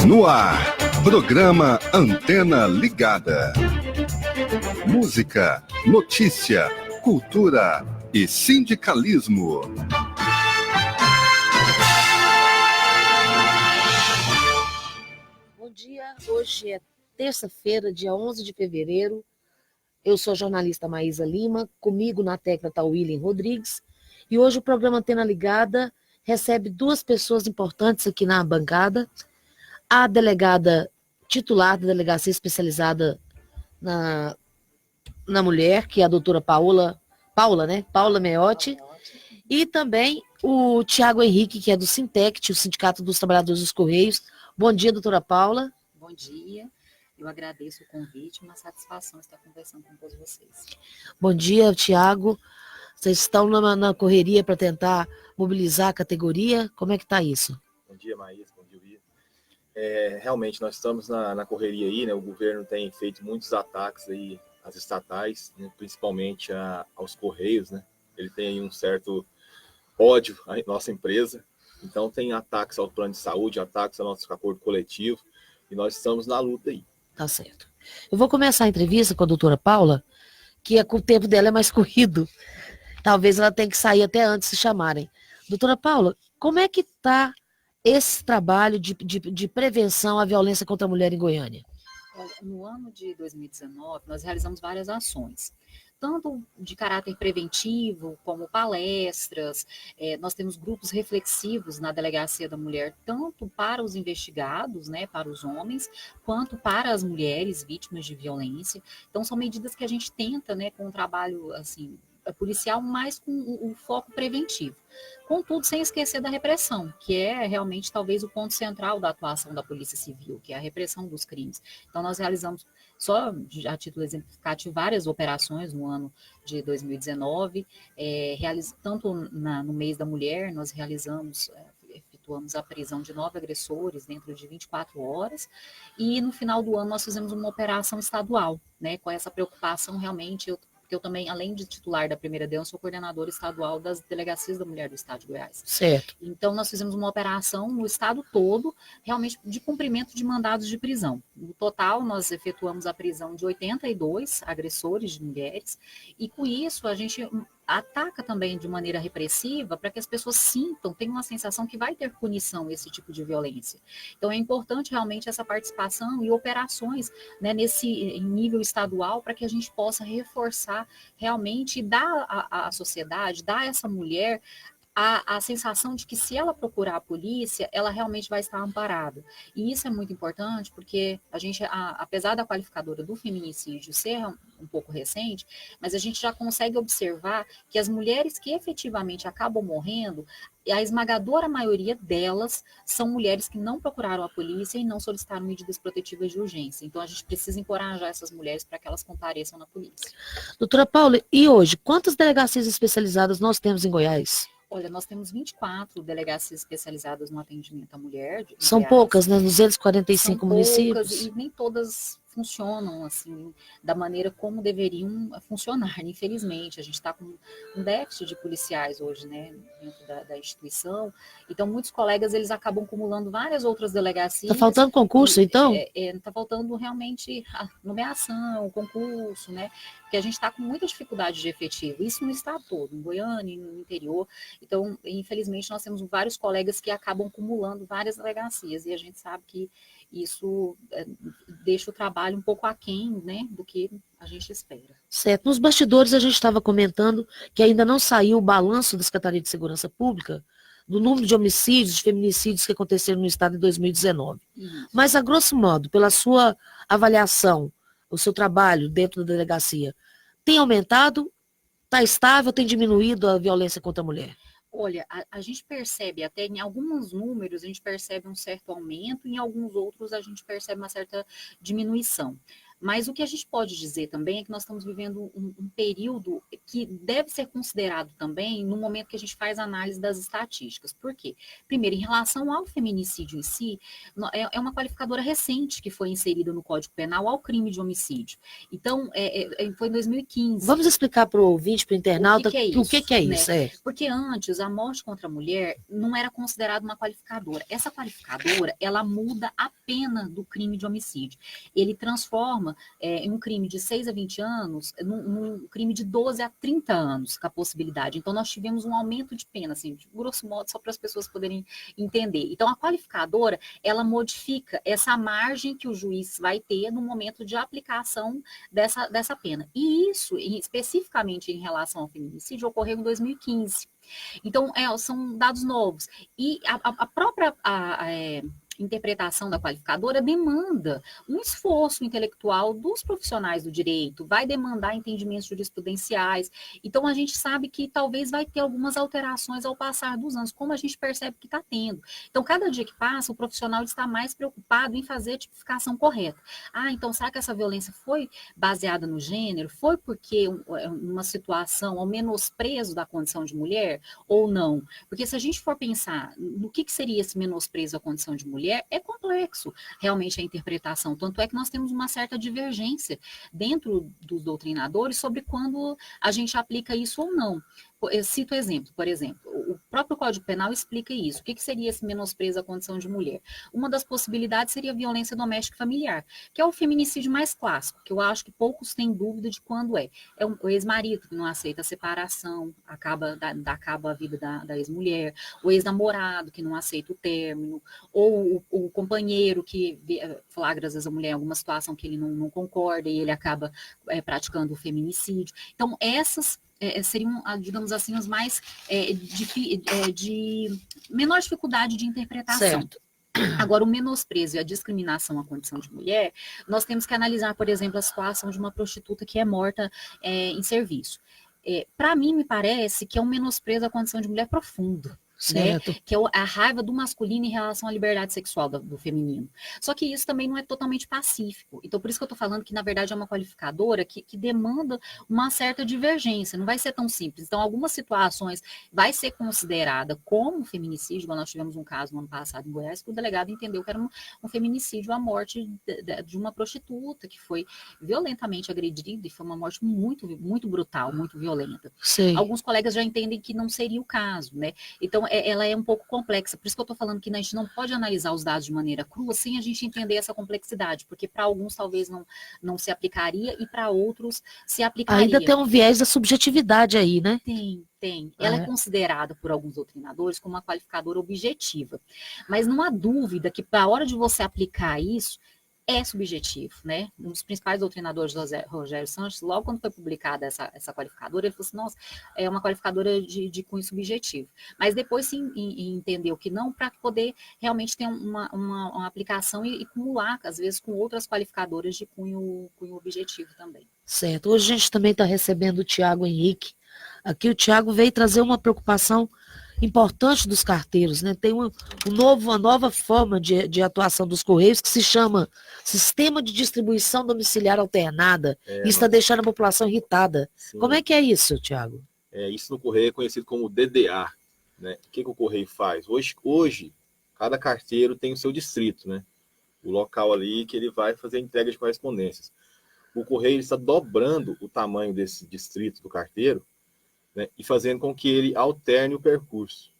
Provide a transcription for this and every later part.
No ar, programa Antena Ligada. Música, notícia, cultura e sindicalismo. Bom dia, hoje é terça-feira, dia 11 de fevereiro. Eu sou a jornalista Maísa Lima, comigo na tecla está o William Rodrigues. E hoje o programa Antena Ligada recebe duas pessoas importantes aqui na bancada. A delegada titular da delegacia especializada na mulher, que é a doutora Paula Meotti, e também o Tiago Henrique, que é do Sintect, o Sindicato dos Trabalhadores dos Correios. Bom dia, doutora Paula. Bom dia, eu agradeço o convite, uma satisfação estar conversando com todos vocês. Bom dia, Tiago. Vocês estão na correria para tentar mobilizar a categoria? Como é que está isso? Bom dia, Maísa. Bom dia, Will. Realmente, nós estamos na correria aí, né? O governo tem feito muitos ataques aí às estatais, né? Principalmente aos Correios, né? Ele tem aí um certo ódio à nossa empresa. Então, tem ataques ao plano de saúde, ataques ao nosso acordo coletivo, e nós estamos na luta aí. Tá certo. Eu vou começar a entrevista com a doutora Paula, que o tempo dela é mais corrido. Talvez ela tenha que sair até antes de chamarem. Doutora Paula, como é que está esse trabalho de prevenção à violência contra a mulher em Goiânia? Olha, no ano de 2019, nós realizamos várias ações, tanto de caráter preventivo, como palestras. Nós temos grupos reflexivos na Delegacia da Mulher, tanto para os investigados, né, para os homens, quanto para as mulheres vítimas de violência. Então, são medidas que a gente tenta, né, com um trabalho assim, policial, mas com o foco preventivo. Contudo, sem esquecer da repressão, que é realmente talvez o ponto central da atuação da Polícia Civil, que é a repressão dos crimes. Então, nós realizamos, só a título exemplificativo, várias operações no ano de 2019, tanto no mês da mulher, nós efetuamos a prisão de 9 agressores dentro de 24 horas, e no final do ano nós fizemos uma operação estadual, né, com essa preocupação realmente. Porque eu também, além de titular da Primeira-Dama, sou coordenadora estadual das delegacias da mulher do estado de Goiás. Certo. Então, nós fizemos uma operação no estado todo, realmente de cumprimento de mandados de prisão. No total, nós efetuamos a prisão de 82 agressores de mulheres, e com isso a gente ataca também de maneira repressiva para que as pessoas tenham uma sensação que vai ter punição esse tipo de violência. Então é importante realmente essa participação e operações, né, em nível estadual, para que a gente possa reforçar realmente, dar à sociedade, dar a essa mulher a sensação de que se ela procurar a polícia, ela realmente vai estar amparada. E isso é muito importante porque a gente, apesar da qualificadora do feminicídio ser um pouco recente, mas a gente já consegue observar que as mulheres que efetivamente acabam morrendo, a esmagadora maioria delas são mulheres que não procuraram a polícia e não solicitaram medidas protetivas de urgência. Então a gente precisa encorajar essas mulheres para que elas compareçam na polícia. Doutora Paula, e hoje, quantas delegacias especializadas nós temos em Goiás? Olha, nós temos 24 delegacias especializadas no atendimento à mulher. São poucas, né? 245 municípios. Poucas, e nem todas funcionam assim da maneira como deveriam funcionar, infelizmente. A gente está com um déficit de policiais hoje, né, dentro da instituição. Então, muitos colegas, eles acabam acumulando várias outras delegacias. Está faltando concurso, então? Está faltando realmente a nomeação, concurso, né? Porque a gente está com muita dificuldade de efetivo. Isso no estado todo, em Goiânia, no interior. Então, infelizmente, nós temos vários colegas que acabam acumulando várias delegacias. E a gente sabe que isso deixa o trabalho um pouco aquém, né, do que a gente espera. Certo. Nos bastidores a gente estava comentando que ainda não saiu o balanço da Secretaria de Segurança Pública do número de homicídios, de feminicídios que aconteceram no estado em 2019. Isso. Mas, a grosso modo, pela sua avaliação, o seu trabalho dentro da delegacia, tem aumentado? Está estável? Tem diminuído a violência contra a mulher? Olha, a gente percebe até em alguns números, a gente percebe um certo aumento, em alguns outros a gente percebe uma certa diminuição. Mas o que a gente pode dizer também é que nós estamos vivendo um período que deve ser considerado também no momento que a gente faz análise das estatísticas. Por quê? Primeiro, em relação ao feminicídio em si, é uma qualificadora recente que foi inserida no Código Penal ao crime de homicídio. Então, foi em 2015. Vamos explicar para o ouvinte, para o internauta, o que é isso? Né? Porque antes, a morte contra a mulher não era considerada uma qualificadora. Essa qualificadora, ela muda a pena do crime de homicídio. Ele transforma em um crime de 6 a 20 anos, num crime de 12 a 30 anos, com a possibilidade. Então, nós tivemos um aumento de pena, assim, de grosso modo, só para as pessoas poderem entender. Então, a qualificadora, ela modifica essa margem que o juiz vai ter no momento de aplicação dessa pena. E isso, especificamente em relação ao feminicídio, ocorreu em 2015. Então, são dados novos. E a própria interpretação da qualificadora demanda um esforço intelectual dos profissionais do direito, vai demandar entendimentos jurisprudenciais. Então, a gente sabe que talvez vai ter algumas alterações ao passar dos anos, como a gente percebe que está tendo. Então, cada dia que passa, o profissional está mais preocupado em fazer a tipificação correta. Então, será que essa violência foi baseada no gênero? Foi porque uma situação, ao menosprezo da condição de mulher ou não? Porque se a gente for pensar no que seria esse menosprezo à condição de mulher, é complexo realmente a interpretação, tanto é que nós temos uma certa divergência dentro dos doutrinadores sobre quando a gente aplica isso ou não. Eu cito exemplo, por exemplo, o próprio Código Penal explica isso. O que seria esse menosprezo à condição de mulher? Uma das possibilidades seria a violência doméstica e familiar, que é o feminicídio mais clássico, que eu acho que poucos têm dúvida de quando é. É o ex-marido que não aceita a separação, acaba a vida da ex-mulher, o ex-namorado que não aceita o término, ou o companheiro que flagra às vezes a mulher em alguma situação que ele não concorda e ele acaba praticando o feminicídio. Então, essas seriam, digamos assim, os mais de menor dificuldade de interpretação. Certo. Agora, o menosprezo e a discriminação à condição de mulher, nós temos que analisar, por exemplo, a situação de uma prostituta que é morta em serviço. Para mim, me parece que é um menosprezo à condição de mulher profundo. Certo. Né? Que é a raiva do masculino em relação à liberdade sexual do feminino. Só que isso também não é totalmente pacífico. Então, por isso que eu estou falando que, na verdade, é uma qualificadora que demanda uma certa divergência. Não vai ser tão simples. Então, algumas situações vai ser considerada como feminicídio. Nós tivemos um caso no ano passado em Goiás que o delegado entendeu que era um feminicídio, a morte de uma prostituta que foi violentamente agredida e foi uma morte muito, muito brutal, muito violenta. Sim. Alguns colegas já entendem que não seria o caso, né? Então, ela é um pouco complexa. Por isso que eu estou falando que a gente não pode analisar os dados de maneira crua sem a gente entender essa complexidade, porque para alguns talvez não se aplicaria e para outros se aplicaria. Ainda tem um viés da subjetividade aí, né? Tem. Ela é considerada por alguns doutrinadores como uma qualificadora objetiva. Mas não há dúvida que, para a hora de você aplicar isso, é subjetivo, né? Um dos principais doutrinadores, Rogério Sanches, logo quando foi publicada essa qualificadora, ele falou assim, nossa, é uma qualificadora de cunho subjetivo. Mas depois sim entendeu que não, para poder realmente ter uma aplicação e acumular, às vezes, com outras qualificadoras de cunho objetivo também. Certo. Hoje a gente também está recebendo o Tiago Henrique. Aqui o Tiago veio trazer uma preocupação importante dos carteiros, né? Tem uma nova forma de atuação dos Correios que se chama Sistema de Distribuição Domiciliar Alternada. Isso está deixando a população irritada. Sim. Como é que é isso, Tiago? Isso no Correio é conhecido como DDA, né? O que o Correio faz? Hoje, cada carteiro tem o seu distrito, né? O local ali que ele vai fazer a entrega de correspondências. O Correio está dobrando o tamanho desse distrito do carteiro, né, e fazendo com que ele alterne o percurso.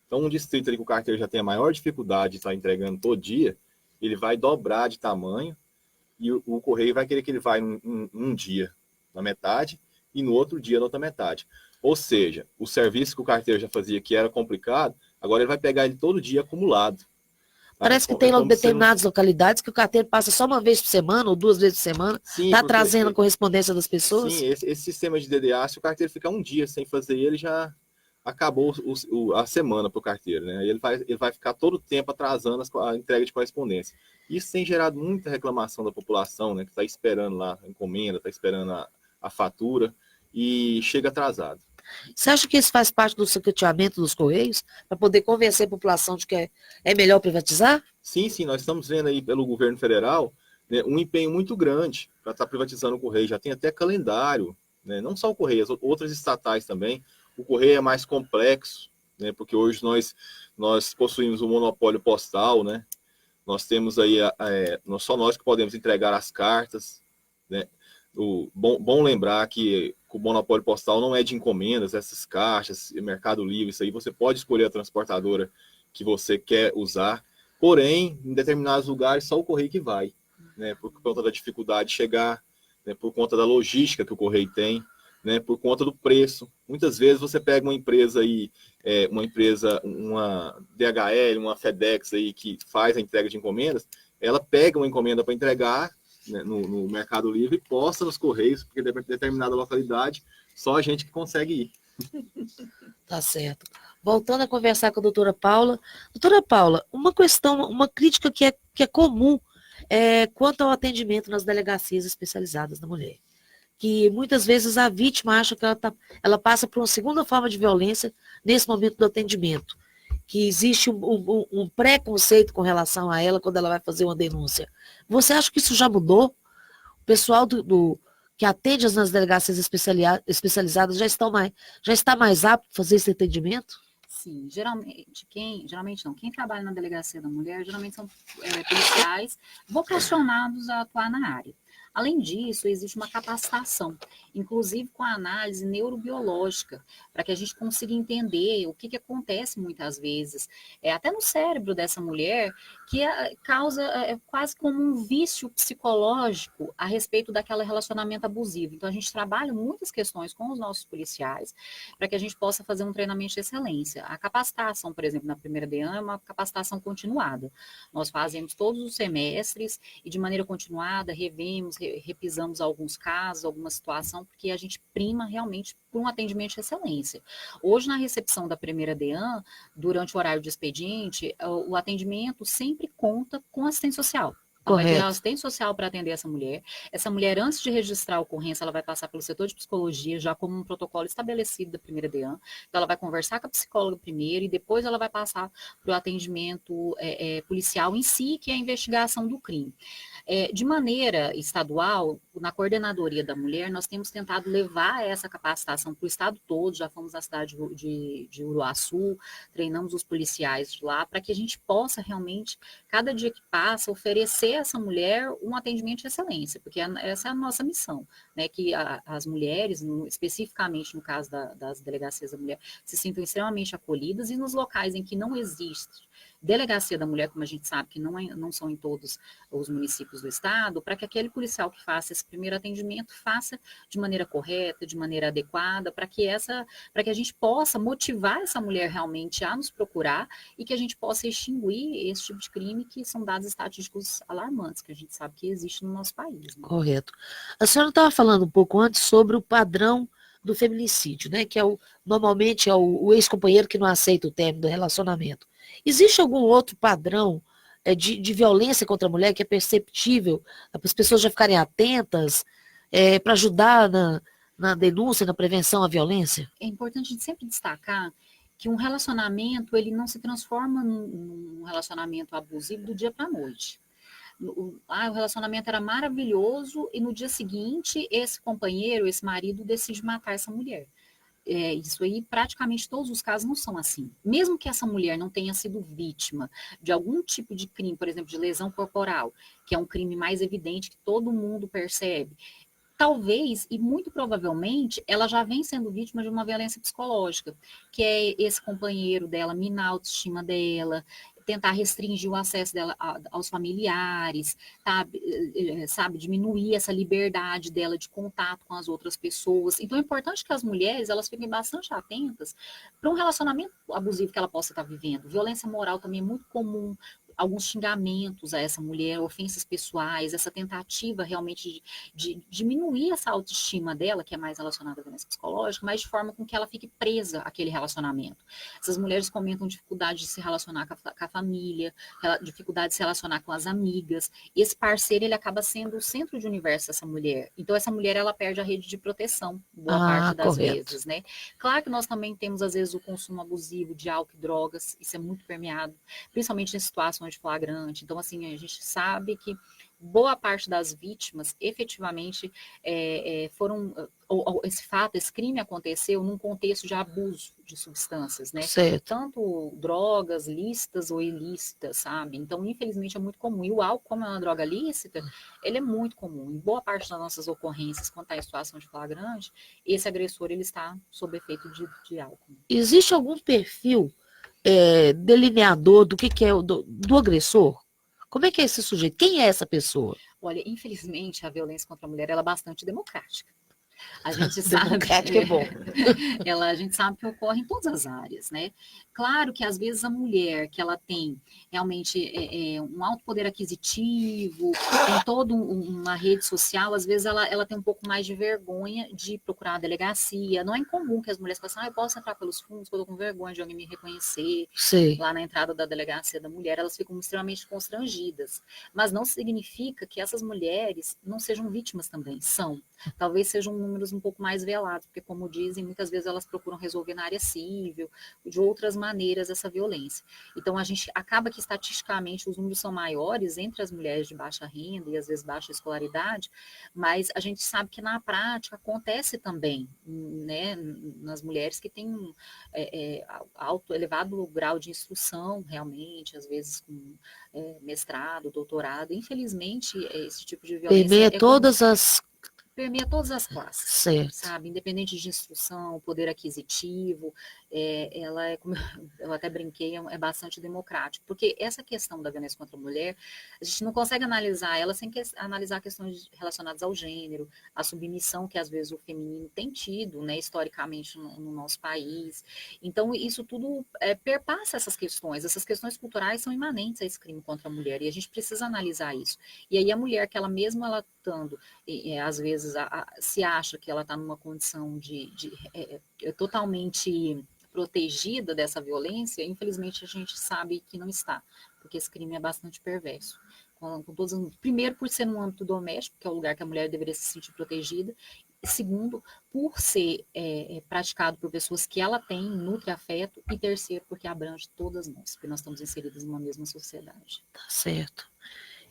Então, um distrito ali que o carteiro já tem a maior dificuldade de estar entregando todo dia, ele vai dobrar de tamanho e o Correio vai querer que ele vá um dia na metade e no outro dia na outra metade. Ou seja, o serviço que o carteiro já fazia que era complicado, agora ele vai pegar ele todo dia acumulado. Parece que tem determinadas localidades que o carteiro passa só uma vez por semana ou 2 vezes por semana, está trazendo a correspondência das pessoas. Sim, esse sistema de DDA, se o carteiro ficar um dia sem fazer ele, já acabou a semana para o carteiro, né? Ele vai ficar todo o tempo atrasando a entrega de correspondência. Isso tem gerado muita reclamação da população, né? Que está esperando lá a encomenda, está esperando a fatura e chega atrasado. Você acha que isso faz parte do secreteamento dos Correios, para poder convencer a população de que é melhor privatizar? Sim, nós estamos vendo aí pelo governo federal, né, um empenho muito grande para estar privatizando o Correio. Já tem até calendário, né, não só o Correio, outras estatais também. O Correio é mais complexo, né, porque hoje nós possuímos um monopólio postal, né? Nós temos aí, só nós que podemos entregar as cartas, né? Bom lembrar que o monopólio postal não é de encomendas, essas caixas, Mercado Livre, isso aí você pode escolher a transportadora que você quer usar, porém, em determinados lugares, só o Correio que vai, né, por conta da dificuldade de chegar, né, por conta da logística que o Correio tem, né, por conta do preço. Muitas vezes você pega uma empresa aí, uma DHL, uma FedEx aí que faz a entrega de encomendas, ela pega uma encomenda para entregar, né, no Mercado Livre e posta nos Correios, porque em determinada localidade só a gente que consegue ir. Tá certo. Voltando a conversar com a doutora Paula. Doutora Paula, uma crítica que é comum quanto ao atendimento nas delegacias especializadas da mulher. Que muitas vezes a vítima acha que ela passa por uma segunda forma de violência nesse momento do atendimento. Que existe um preconceito com relação a ela quando ela vai fazer uma denúncia. Você acha que isso já mudou? O pessoal que atende nas delegacias especializadas já está mais apto a fazer esse atendimento? Sim, quem trabalha na delegacia da mulher, geralmente são policiais vocacionados a atuar na área. Além disso, existe uma capacitação, inclusive com a análise neurobiológica, para que a gente consiga entender o que acontece muitas vezes, até no cérebro dessa mulher, que causa quase como um vício psicológico a respeito daquele relacionamento abusivo. Então, a gente trabalha muitas questões com os nossos policiais, para que a gente possa fazer um treinamento de excelência. A capacitação, por exemplo, na primeira DEAN é uma capacitação continuada. Nós fazemos todos os semestres e de maneira continuada repisamos alguns casos, alguma situação, porque a gente prima realmente por um atendimento de excelência. Hoje, na recepção da primeira DEAN, durante o horário de expediente, o atendimento sempre conta com assistente social. Vai ter assistente social para atender essa mulher. Essa mulher, antes de registrar a ocorrência, ela vai passar pelo setor de psicologia, já como um protocolo estabelecido da primeira DEAN. Então, ela vai conversar com a psicóloga primeiro e depois ela vai passar para o atendimento policial em si, que é a investigação do crime. De maneira estadual, na coordenadoria da mulher, nós temos tentado levar essa capacitação para o estado todo. Já fomos na cidade de Uruaçu, treinamos os policiais de lá, para que a gente possa realmente, cada dia que passa, oferecer a essa mulher um atendimento de excelência, porque essa é a nossa missão, né, que as mulheres, especificamente no caso das delegacias da mulher, se sintam extremamente acolhidas, e nos locais em que não existe delegacia da mulher, como a gente sabe que não são em todos os municípios do estado, para que aquele policial que faça esse primeiro atendimento faça de maneira correta, de maneira adequada, para que a gente possa motivar essa mulher realmente a nos procurar e que a gente possa extinguir esse tipo de crime, que são dados estatísticos alarmantes, que a gente sabe que existe no nosso país. Né? Correto. A senhora estava falando um pouco antes sobre o padrão do feminicídio, né? Que normalmente é o ex-companheiro que não aceita o término do relacionamento. Existe algum outro padrão de violência contra a mulher que é perceptível para as pessoas já ficarem atentas para ajudar na denúncia, na prevenção à violência? É importante a gente sempre destacar que um relacionamento, ele não se transforma num relacionamento abusivo do dia para a noite. O relacionamento era maravilhoso e no dia seguinte esse companheiro, esse marido decide matar essa mulher. Isso aí, praticamente todos os casos não são assim. Mesmo que essa mulher não tenha sido vítima de algum tipo de crime, por exemplo, de lesão corporal, que é um crime mais evidente que todo mundo percebe, talvez, e muito provavelmente, ela já vem sendo vítima de uma violência psicológica, que é esse companheiro dela minar a autoestima dela, tentar restringir o acesso dela aos familiares, sabe, diminuir essa liberdade dela de contato com as outras pessoas. Então é importante que as mulheres elas fiquem bastante atentas para um relacionamento abusivo que ela possa estar vivendo. Violência moral também é muito comum. alguns xingamentos a essa mulher, ofensas pessoais, essa tentativa realmente de diminuir essa autoestima dela, que é mais relacionada à violência psicológica, mas de forma com que ela fique presa àquele relacionamento. Essas mulheres comentam dificuldade de se relacionar com a família, dificuldade de se relacionar com as amigas. Esse parceiro, ele acaba sendo o centro de universo dessa mulher. Então, essa mulher, ela perde a rede de proteção, boa parte das vezes, né? Claro que nós também temos, às vezes, o consumo abusivo de álcool e drogas, isso é muito permeado, principalmente em situações de flagrante. Então, assim, a gente sabe que boa parte das vítimas, efetivamente, foram... Esse fato, esse crime aconteceu num contexto de abuso de substâncias, né? Certo. Tanto drogas lícitas ou ilícitas, sabe? Então, infelizmente, é muito comum. E o álcool, como é uma droga lícita, ele é muito comum. Em boa parte das nossas ocorrências, quando está em situação de flagrante, esse agressor, ele está sob efeito de álcool. Existe algum perfil delineador do que é do agressor? Como é que é esse sujeito? Quem é essa pessoa? Olha, infelizmente, a violência contra a mulher, ela é bastante democrática. A gente sabe que é bom. A gente sabe que ocorre em todas as áreas, né? Claro que às vezes a mulher que ela tem realmente um alto poder aquisitivo, tem toda uma rede social, às vezes ela tem um pouco mais de vergonha de procurar a delegacia. Não é incomum que as mulheres falem assim, eu posso entrar pelos fundos, porque eu tô com vergonha de alguém me reconhecer. Sei. Lá na entrada da delegacia da mulher, elas ficam extremamente constrangidas. Mas não significa que essas mulheres não sejam vítimas também, são. Talvez sejam números um pouco mais velados, porque, como dizem, muitas vezes elas procuram resolver na área civil, de outras maneiras, essa violência. Então, a gente acaba que, estatisticamente, os números são maiores entre as mulheres de baixa renda e, às vezes, baixa escolaridade, mas a gente sabe que, na prática, acontece também, né, nas mulheres que têm elevado grau de instrução, realmente, às vezes com mestrado, doutorado. Infelizmente, esse tipo de violência... Permeia todas as classes, certo. Sabe? Independente de instrução, poder aquisitivo, ela como eu até brinquei, é bastante democrático, porque essa questão da violência contra a mulher, a gente não consegue analisar ela sem analisar questões relacionadas ao gênero, a submissão que às vezes o feminino tem tido, né, historicamente no nosso país. Então, isso tudo perpassa essas questões culturais são imanentes a esse crime contra a mulher, e a gente precisa analisar isso. E aí a mulher, que ela mesmo ela estando, às vezes, se acha que ela está numa condição totalmente protegida dessa violência, infelizmente a gente sabe que não está, porque esse crime é bastante perverso. Primeiro, por ser no âmbito doméstico, que é o lugar que a mulher deveria se sentir protegida, e segundo, por ser praticado por pessoas que ela tem, nutre afeto, e terceiro, porque abrange todas nós, porque nós estamos inseridos numa mesma sociedade. Tá certo.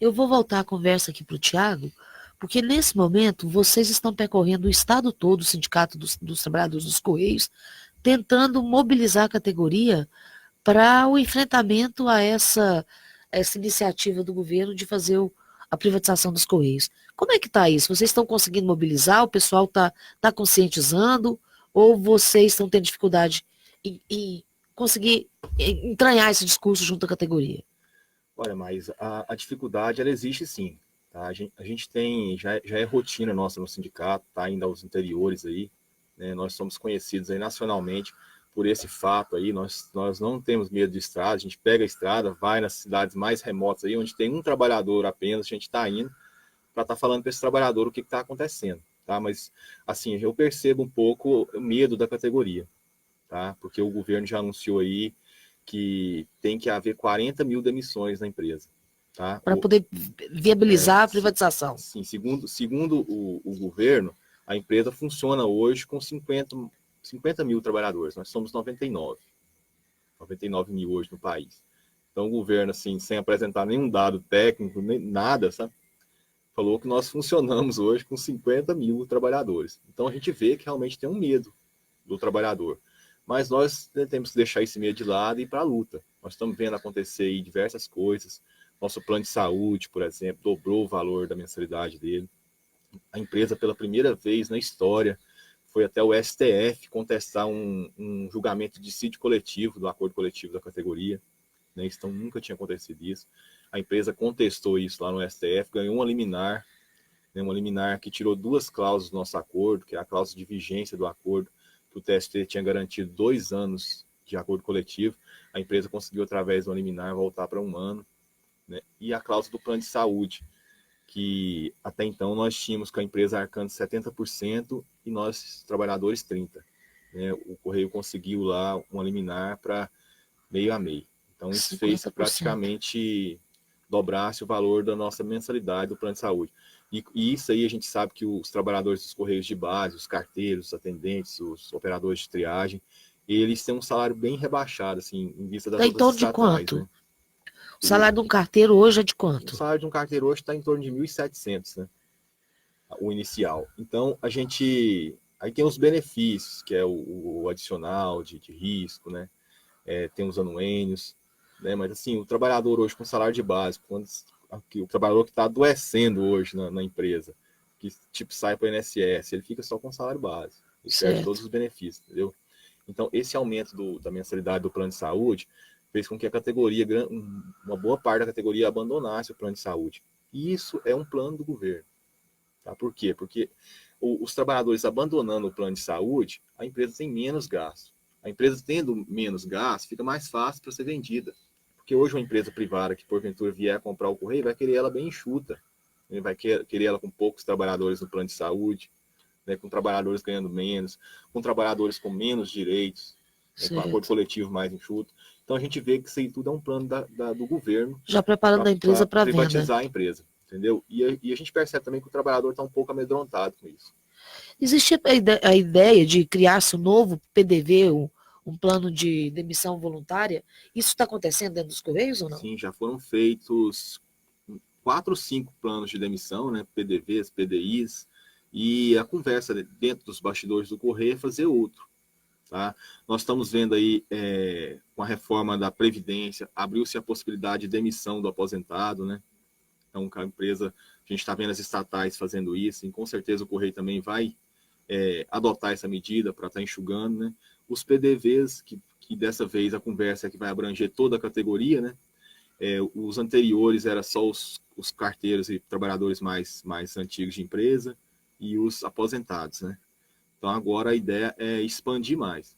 Eu vou voltar a conversa aqui para o Tiago, porque nesse momento vocês estão percorrendo o estado todo, o Sindicato dos Trabalhadores dos Correios, tentando mobilizar a categoria para o enfrentamento a essa iniciativa do governo de fazer a privatização dos Correios. Como é que está isso? Vocês estão conseguindo mobilizar? O pessoal está conscientizando? Ou vocês estão tendo dificuldade em conseguir entranhar esse discurso junto à categoria? Olha, mas a dificuldade, ela existe sim. Tá? A gente tem, já é rotina nossa no sindicato, tá indo aos interiores aí, né? Nós somos conhecidos aí nacionalmente por esse fato aí, nós não temos medo de estrada, a gente pega a estrada, vai nas cidades mais remotas aí, onde tem um trabalhador apenas, a gente está indo para estar falando para esse trabalhador o que está acontecendo, tá? Mas, assim, eu percebo um pouco o medo da categoria, tá? Porque o governo já anunciou aí que tem que haver 40 mil demissões na empresa. Tá? Para poder viabilizar a privatização. Sim, segundo o governo, a empresa funciona hoje com 50 mil trabalhadores. Nós somos 99 mil hoje no país. Então o governo, assim, sem apresentar nenhum dado técnico, nem nada, sabe? Falou que nós funcionamos hoje com 50 mil trabalhadores. Então a gente vê que realmente tem um medo do trabalhador. Mas nós temos que deixar esse medo de lado e ir para a luta. Nós estamos vendo acontecer aí diversas coisas. Nosso plano de saúde, por exemplo, dobrou o valor da mensalidade dele. A empresa, pela primeira vez na história, foi até o STF contestar um julgamento de dissídio coletivo, do acordo coletivo da categoria. Né? Então, nunca tinha acontecido isso. A empresa contestou isso lá no STF, ganhou uma liminar, né? Uma liminar que tirou 2 cláusulas do nosso acordo, que é a cláusula de vigência do acordo, que o TST tinha garantido 2 anos de acordo coletivo. A empresa conseguiu, através de uma liminar, voltar para 1 ano. né? E a cláusula do plano de saúde, que até então nós tínhamos com a empresa arcando 70% e nós, trabalhadores, 30%. Né? O Correio conseguiu lá uma liminar para meio a meio. Então, isso 50%. fez praticamente dobrasse o valor da nossa mensalidade do plano de saúde. E isso aí a gente sabe que os trabalhadores dos Correios de base, os carteiros, os atendentes, os operadores de triagem, eles têm um salário bem rebaixado, assim, em vista das Tá em outras torno de estatais, quanto? né? O salário de um carteiro hoje é de O quanto? salário de um carteiro hoje está em torno de 1.700, né? O inicial. Então, a gente... Aí tem os benefícios, que é o adicional de risco, né? Tem os anuênios, né? Mas, assim, o trabalhador hoje com salário de base, o trabalhador que está adoecendo hoje na empresa, que, tipo, sai para o INSS, ele fica só com salário base. Ele perde todos os benefícios, entendeu? Então, esse aumento da mensalidade do plano de saúde fez com que a categoria, uma boa parte da categoria abandonasse o plano de saúde. E isso é um plano do governo. Tá? Por quê? Porque os trabalhadores abandonando o plano de saúde, a empresa tem menos gasto. A empresa tendo menos gasto, fica mais fácil para ser vendida. Porque hoje uma empresa privada que porventura vier comprar o Correio, vai querer ela bem enxuta. Ele vai querer ela com poucos trabalhadores no plano de saúde, né, com trabalhadores ganhando menos, com trabalhadores com menos direitos, né, com acordo coletivo mais enxuto. Então a gente vê que isso aí tudo é um plano do governo. Já preparando a empresa para venda. Privatizar a empresa, entendeu? E a gente percebe também que o trabalhador está um pouco amedrontado com isso. Existia a ideia de criar-se um novo PDV, um plano de demissão voluntária. Isso está acontecendo dentro dos Correios ou não? Sim, já foram feitos 4 ou 5 planos de demissão, né? PDVs, PDIs, e a conversa dentro dos bastidores do Correio é fazer outro. Tá? Nós estamos vendo aí, com a reforma da Previdência, abriu-se a possibilidade de demissão do aposentado, né? Então, a empresa, a gente está vendo as estatais fazendo isso, e com certeza o Correio também vai adotar essa medida para estar enxugando, né? Os PDVs, que dessa vez a conversa é que vai abranger toda a categoria, né? Os anteriores eram só os carteiros e trabalhadores mais antigos de empresa e os aposentados, né? Então, agora a ideia é expandir mais,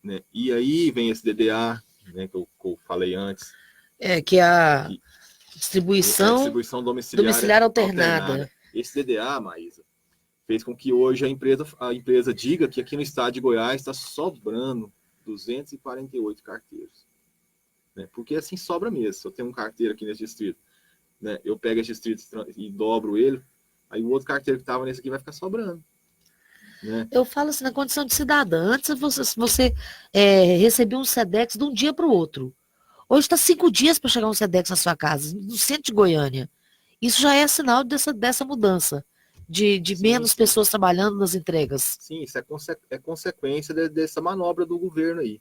né? E aí vem esse DDA, né, que eu falei antes. Que é a distribuição domiciliar alternada. Esse DDA, Maísa, fez com que hoje a empresa diga que aqui no estado de Goiás está sobrando 248 carteiros. Né? Porque assim sobra mesmo. Se eu tenho um carteiro aqui nesse distrito, né, eu pego esse distrito e dobro ele, aí o outro carteiro que estava nesse aqui vai ficar sobrando. Né? Eu falo assim, na condição de cidadã. Antes você recebia um SEDEX de um dia para o outro. Hoje está 5 dias para chegar um SEDEX na sua casa, no centro de Goiânia. Isso já é sinal dessa mudança, de menos pessoas trabalhando nas entregas. Sim, isso é consequência dessa manobra do governo aí.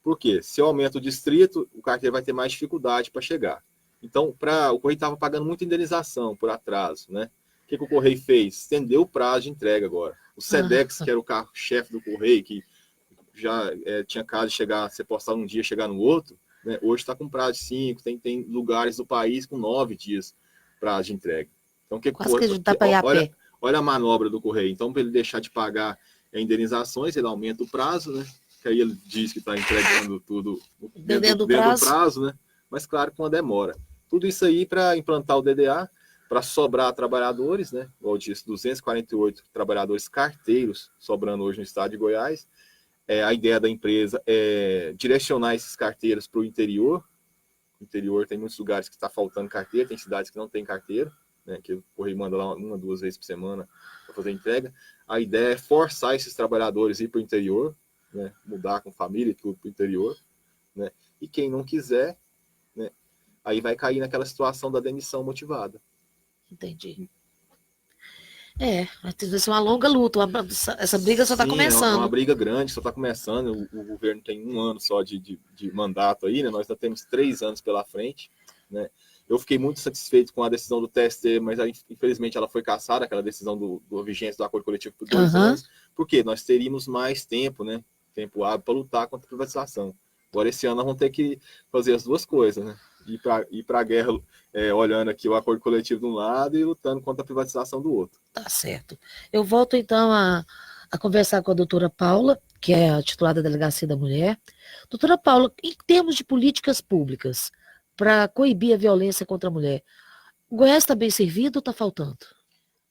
Por quê? Se eu aumento o distrito, o carteiro vai ter mais dificuldade para chegar. Então, o Correio estava pagando muita indenização por atraso, né? O que o Correio fez? Estendeu o prazo de entrega agora. O SEDEX, que era o carro-chefe do Correio, que já tinha caso de ser postado um dia e chegar no outro, né? Hoje está com prazo de 5, tem lugares do país com 9 dias prazo de entrega. Então, quase que a gente tá para ir a pé. Olha a manobra do Correio. Então, para ele deixar de pagar indenizações, ele aumenta o prazo, né? Que aí ele diz que está entregando tudo dentro do prazo, né? Mas claro, com uma demora. Tudo isso aí para implantar o DDA, para sobrar trabalhadores, né? Como eu disse, 248 trabalhadores carteiros sobrando hoje no estado de Goiás. A ideia da empresa é direcionar esses carteiros para o interior. No interior tem muitos lugares que está faltando carteira, tem cidades que não tem carteira, né? Que o Correio manda lá 1 ou 2 vezes por semana para fazer entrega. A ideia é forçar esses trabalhadores a ir para o interior, né? Mudar com família e tudo para o interior, né? E quem não quiser, né? Aí vai cair naquela situação da demissão motivada. Entendi. Vai ser uma longa luta. Essa briga só está começando. É uma briga grande, só está começando. O governo tem 1 ano só de mandato aí, né? Nós ainda temos 3 anos pela frente, né? Eu fiquei muito satisfeito com a decisão do TST, mas infelizmente ela foi cassada, aquela decisão do vigência do acordo coletivo por 2 anos, porque nós teríamos mais tempo, né? Tempo hábil para lutar contra a privatização. Agora, esse ano, nós vamos ter que fazer as duas coisas, né? Ir para a guerra, olhando aqui o acordo coletivo de um lado e lutando contra a privatização do outro. Tá certo. Eu volto, então, a conversar com a doutora Paula, que é a titular da Delegacia da Mulher. Doutora Paula, em termos de políticas públicas, para coibir a violência contra a mulher. Goiás está bem servido ou está faltando?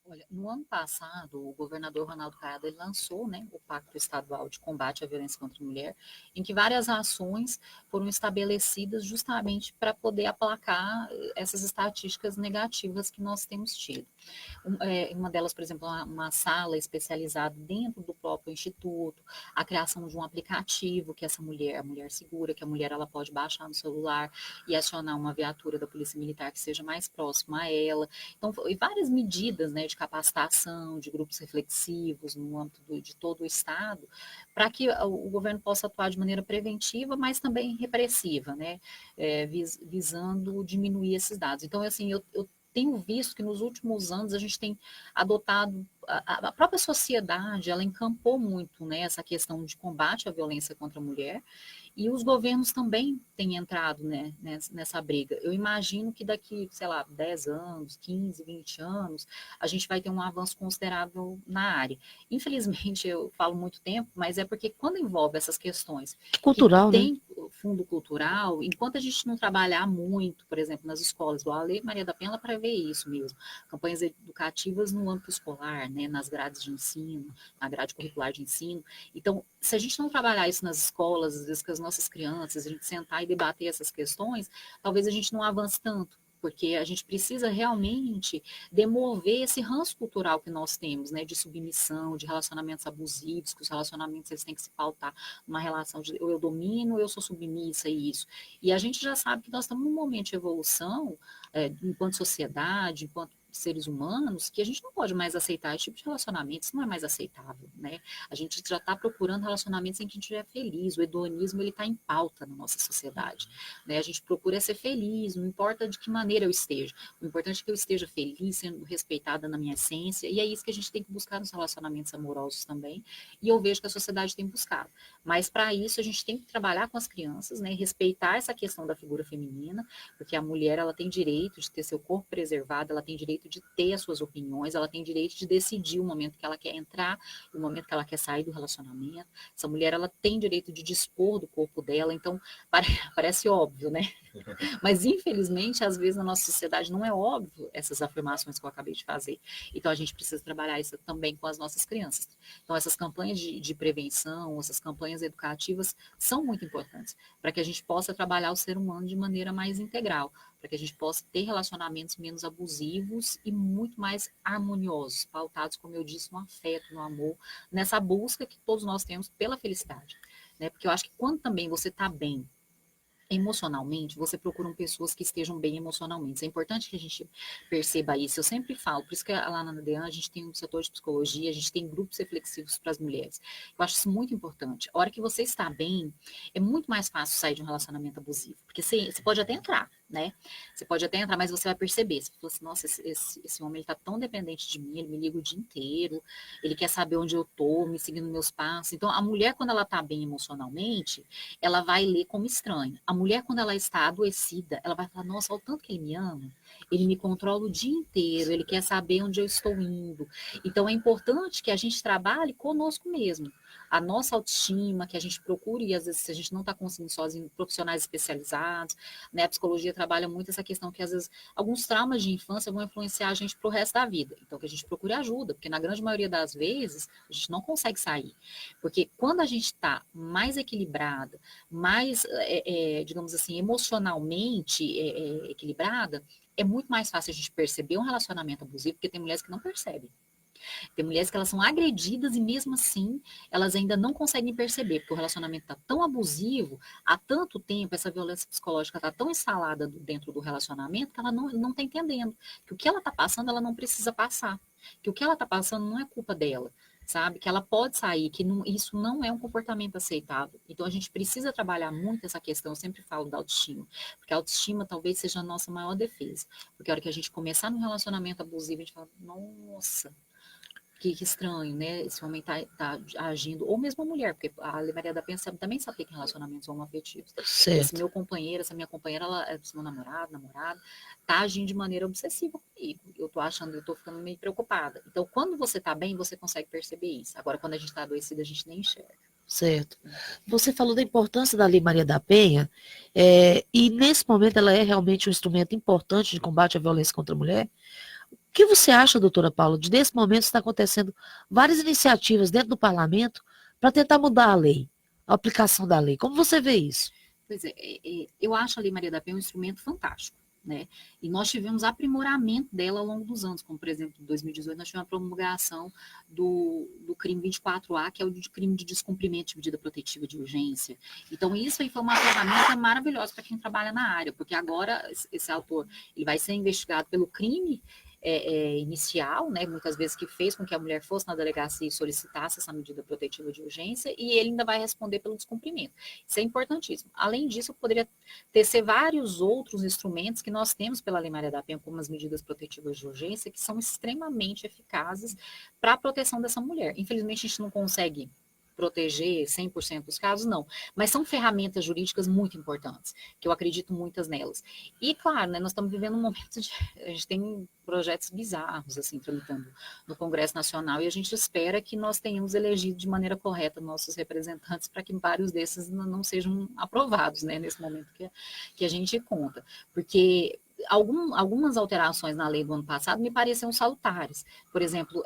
Olha, no ano passado, o governador Ronaldo Caiado ele lançou, né, o Pacto Estadual de Combate à Violência contra a Mulher, em que várias ações foram estabelecidas justamente para poder aplacar essas estatísticas negativas que nós temos tido. Uma delas, por exemplo, uma sala especializada dentro do próprio instituto, a criação de um aplicativo que essa mulher, a mulher segura, que a mulher ela pode baixar no celular e acionar uma viatura da Polícia Militar que seja mais próxima a ela. Então, e várias medidas, né, de capacitação, de grupos reflexivos no âmbito de todo o Estado, para que o governo possa atuar de maneira preventiva, mas também repressiva, né, visando diminuir esses dados. Então, assim, eu tenho visto que nos últimos anos a gente tem adotado, a própria sociedade, ela encampou muito, né, essa questão de combate à violência contra a mulher, e os governos também têm entrado, né, nessa briga. Eu imagino que daqui, sei lá, 10 anos, 15, 20 anos, a gente vai ter um avanço considerável na área. Infelizmente, eu falo muito tempo, mas é porque quando envolve essas questões Cultural, que né? tem fundo cultural, enquanto a gente não trabalhar muito, por exemplo, nas escolas, a Lei Maria da Penha, ela prevê isso mesmo, campanhas educativas no âmbito escolar, né, nas grades de ensino, na grade curricular de ensino. Então, se a gente não trabalhar isso nas escolas, às vezes com as nossas crianças, a gente sentar e debater essas questões, talvez a gente não avance tanto, porque a gente precisa realmente demover esse ranço cultural que nós temos, né, de submissão, de relacionamentos abusivos, que os relacionamentos eles têm que se pautar numa relação de eu domino, eu sou submissa e isso. E a gente já sabe que nós estamos num momento de evolução, enquanto sociedade, enquanto seres humanos, que a gente não pode mais aceitar esse tipo de relacionamento, isso não é mais aceitável, né? A gente já está procurando relacionamentos em que a gente é feliz, o hedonismo ele está em pauta na nossa sociedade, né? A gente procura ser feliz, não importa de que maneira eu esteja, o importante é que eu esteja feliz, sendo respeitada na minha essência, e é isso que a gente tem que buscar nos relacionamentos amorosos também, e eu vejo que a sociedade tem buscado. Mas para isso a gente tem que trabalhar com as crianças, né? Respeitar essa questão da figura feminina, porque a mulher ela tem direito de ter seu corpo preservado, ela tem direito de ter as suas opiniões, ela tem direito de decidir o momento que ela quer entrar, o momento que ela quer sair do relacionamento. Essa mulher ela tem direito de dispor do corpo dela, então parece óbvio, né? Mas infelizmente às vezes na nossa sociedade não é óbvio essas afirmações que eu acabei de fazer. Então a gente precisa trabalhar isso também com as nossas crianças. Então essas campanhas de prevenção, essas campanhas educativas são muito importantes para que a gente possa trabalhar o ser humano de maneira mais integral, para que a gente possa ter relacionamentos menos abusivos e muito mais harmoniosos, pautados, como eu disse, no afeto, no amor, nessa busca que todos nós temos pela felicidade, né? Porque eu acho que quando também você está bem emocionalmente, você procura pessoas que estejam bem emocionalmente. É importante que a gente perceba isso. Eu sempre falo, por isso que lá na DEAN a gente tem um setor de psicologia, a gente tem grupos reflexivos para as mulheres. Eu acho isso muito importante. A hora que você está bem, é muito mais fácil sair de um relacionamento abusivo, porque você pode até entrar, né? Você pode até entrar, mas você vai perceber. Você fala assim, nossa, esse homem ele tá tão dependente de mim, ele me liga o dia inteiro, ele quer saber onde eu tô, me seguindo meus passos. Então, a mulher, quando ela tá bem emocionalmente, ela vai ler como estranho. A mulher, quando ela está adoecida, ela vai falar, nossa, olha o tanto que ele me ama, ele me controla o dia inteiro, ele quer saber onde eu estou indo. Então, é importante que a gente trabalhe conosco mesmo. A nossa autoestima, que a gente procure, e às vezes se a gente não está conseguindo sozinho, profissionais especializados, né? A psicologia trabalha muito essa questão que às vezes alguns traumas de infância vão influenciar a gente para o resto da vida. Então, que a gente procure ajuda, porque na grande maioria das vezes a gente não consegue sair. Porque quando a gente está mais equilibrada, mais, digamos assim, emocionalmente equilibrada, é muito mais fácil a gente perceber um relacionamento abusivo, porque tem mulheres que não percebem. Tem mulheres que elas são agredidas e mesmo assim elas ainda não conseguem perceber, porque o relacionamento está tão abusivo, há tanto tempo, essa violência psicológica está tão instalada dentro do relacionamento que ela não está entendendo que o que ela está passando ela não precisa passar, que o que ela está passando não é culpa dela, sabe? Que ela pode sair, que não, isso não é um comportamento aceitável. Então a gente precisa trabalhar muito essa questão, eu sempre falo da autoestima, porque a autoestima talvez seja a nossa maior defesa, porque a hora que a gente começar num relacionamento abusivo, a gente fala, nossa, que estranho, né? Esse homem tá agindo, ou mesmo a mulher, porque a Lei Maria da Penha também sabe que tem relacionamentos homoafetivos. Esse meu companheiro, essa minha companheira, ela é meu namorado, tá agindo de maneira obsessiva comigo. Eu tô ficando meio preocupada. Então, quando você tá bem, você consegue perceber isso. Agora, quando a gente tá adoecida, a gente nem enxerga. Certo. Você falou da importância da Lei Maria da Penha, e nesse momento ela é realmente um instrumento importante de combate à violência contra a mulher. O que você acha, doutora Paula, de nesse momento está acontecendo várias iniciativas dentro do parlamento para tentar mudar a lei, a aplicação da lei? Como você vê isso? Pois é, eu acho a Lei Maria da Penha um instrumento fantástico, né? E nós tivemos aprimoramento dela ao longo dos anos, como, por exemplo, em 2018, nós tivemos a promulgação do crime 24A, que é o de crime de descumprimento de medida protetiva de urgência. Então, isso aí foi uma ferramenta maravilhosa para quem trabalha na área, porque agora esse autor ele vai ser investigado pelo crime inicial, né, muitas vezes que fez com que a mulher fosse na delegacia e solicitasse essa medida protetiva de urgência, e ele ainda vai responder pelo descumprimento. Isso é importantíssimo. Além disso, poderia tecer vários outros instrumentos que nós temos pela Lei Maria da Penha, como as medidas protetivas de urgência, que são extremamente eficazes para a proteção dessa mulher. Infelizmente, a gente não consegue proteger 100% dos casos, não. Mas são ferramentas jurídicas muito importantes, que eu acredito muitas nelas. E, claro, né, nós estamos vivendo um momento de... A gente tem projetos bizarros, assim, tramitando no Congresso Nacional, e a gente espera que nós tenhamos elegido de maneira correta nossos representantes para que vários desses não sejam aprovados, né, nesse momento que a gente conta. Porque algumas alterações na lei do ano passado me pareciam salutares. Por exemplo,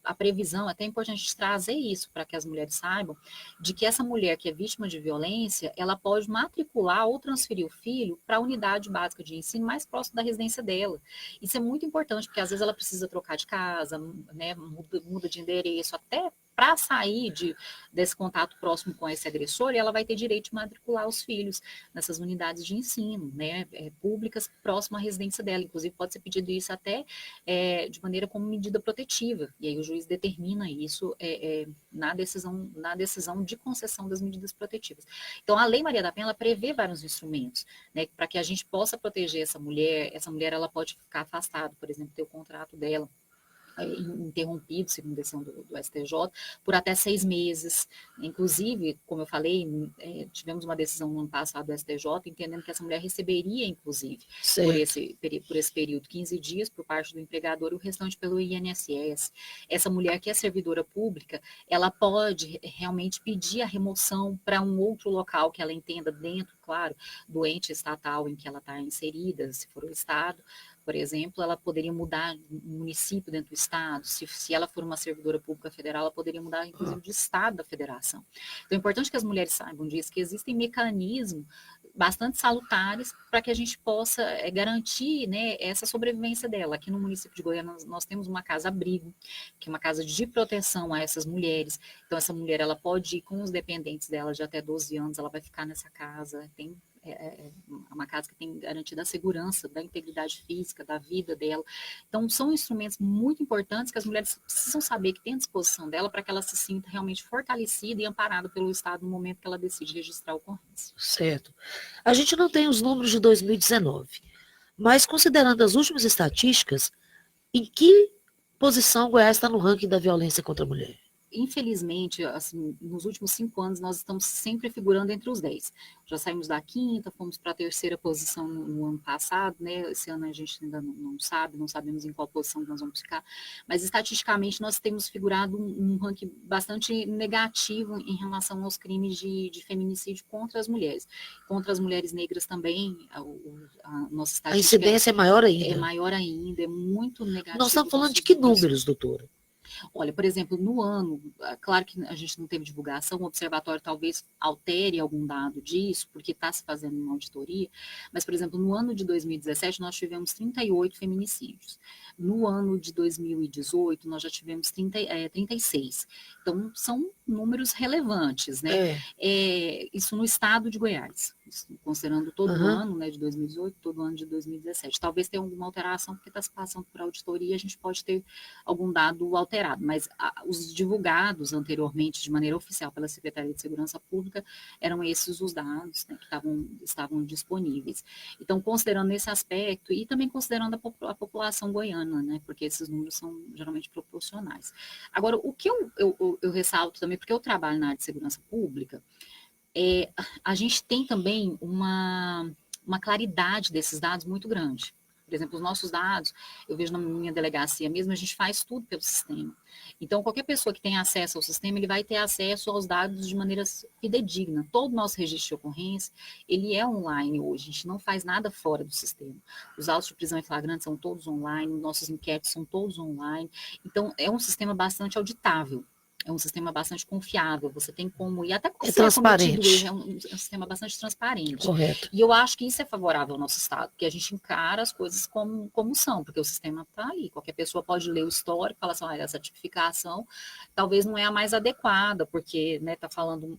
a previsão, é até importante a gente trazer isso para que as mulheres saibam, de que essa mulher que é vítima de violência, ela pode matricular ou transferir o filho para a unidade básica de ensino mais próxima da residência dela. Isso é muito importante, porque às vezes ela precisa trocar de casa, né, muda de endereço, até para sair desse contato próximo com esse agressor, ela vai ter direito de matricular os filhos nessas unidades de ensino, né, públicas próximas à residência dela. Inclusive, pode ser pedido isso até de maneira como medida protetiva. E aí o juiz determina isso na decisão de concessão das medidas protetivas. Então, a Lei Maria da Penha, ela prevê vários instrumentos, né, para que a gente possa proteger essa mulher. Essa mulher, ela pode ficar afastada, por exemplo, ter o contrato dela interrompido, segundo a decisão do STJ, por até 6 meses. Inclusive, como eu falei, tivemos uma decisão no ano passado do STJ, entendendo que essa mulher receberia, inclusive, por esse período, 15 dias por parte do empregador e o restante pelo INSS. Essa mulher que é servidora pública, ela pode realmente pedir a remoção para um outro local que ela entenda dentro, claro, do ente estatal em que ela está inserida, se for o Estado, por exemplo, ela poderia mudar um município dentro do Estado, se ela for uma servidora pública federal, ela poderia mudar, inclusive, de Estado da federação. Então, é importante que as mulheres saibam disso, que existem mecanismos bastante salutares para que a gente possa garantir, né, essa sobrevivência dela. Aqui no município de Goiânia, nós temos uma casa-abrigo, que é uma casa de proteção a essas mulheres. Então, essa mulher, ela pode ir com os dependentes dela de até 12 anos, ela vai ficar nessa casa, tem uma casa que tem garantida a segurança da integridade física, da vida dela. Então, são instrumentos muito importantes que as mulheres precisam saber que tem à disposição dela para que ela se sinta realmente fortalecida e amparada pelo Estado no momento que ela decide registrar a ocorrência. Certo. A gente não tem os números de 2019, mas considerando as últimas estatísticas, em que posição Goiás está no ranking da violência contra a mulher? Infelizmente, assim, nos últimos 5 anos, nós estamos sempre figurando entre os 10. Já saímos da 5ª, fomos para a 3ª posição no ano passado, né? Esse ano a gente ainda não sabe, não sabemos em qual posição nós vamos ficar, mas estatisticamente nós temos figurado um ranking bastante negativo em relação aos crimes de feminicídio contra as mulheres negras também. A nossa estatística, a incidência é maior ainda. É maior ainda, é muito negativo. Nós estamos falando de que números, doutora? Olha, por exemplo, no ano, claro que a gente não teve divulgação, o observatório talvez altere algum dado disso, porque está se fazendo uma auditoria, mas, por exemplo, no ano de 2017 nós tivemos 38 feminicídios. No ano de 2018 nós já tivemos 36. Então, são números relevantes, né? Isso no estado de Goiás, considerando todo o ano, né, de 2018, todo o ano de 2017. Talvez tenha alguma alteração, porque está se passando por auditoria, a gente pode ter algum dado alterado, mas os divulgados anteriormente de maneira oficial pela Secretaria de Segurança Pública eram esses os dados, né, que estavam disponíveis. Então, considerando esse aspecto e também considerando a população goiana, né, porque esses números são geralmente proporcionais. Agora, o que eu ressalto também, porque eu trabalho na área de segurança pública, a gente tem também uma claridade desses dados muito grande. Por exemplo, os nossos dados, eu vejo na minha delegacia mesmo, a gente faz tudo pelo sistema. Então, qualquer pessoa que tem acesso ao sistema, ele vai ter acesso aos dados de maneira fidedigna. Todo o nosso registro de ocorrência, ele é online hoje, a gente não faz nada fora do sistema. Os autos de prisão em flagrante são todos online, nossos inquéritos são todos online. Então, é um sistema bastante auditável. É um sistema bastante confiável, você tem como ir até É transparente. É um sistema bastante transparente. Correto. E eu acho que isso é favorável ao nosso Estado, porque a gente encara as coisas como são, porque o sistema está ali. Qualquer pessoa pode ler o histórico e falar assim, essa tipificação talvez não é a mais adequada, porque está falando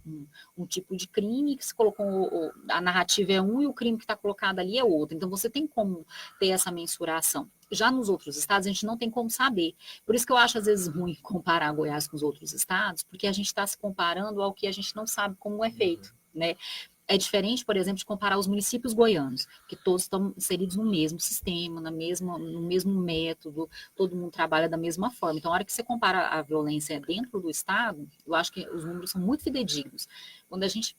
um tipo de crime que se colocou, a narrativa é um e o crime que está colocado ali é outro. Então você tem como ter essa mensuração. Já nos outros estados, a gente não tem como saber. Por isso que eu acho, às vezes, ruim comparar Goiás com os outros estados, porque a gente está se comparando ao que a gente não sabe como é feito, né? É diferente, por exemplo, de comparar os municípios goianos, que todos estão inseridos no mesmo sistema, no mesmo método, todo mundo trabalha da mesma forma. Então, a hora que você compara a violência dentro do estado, eu acho que os números são muito fidedignos. Quando a gente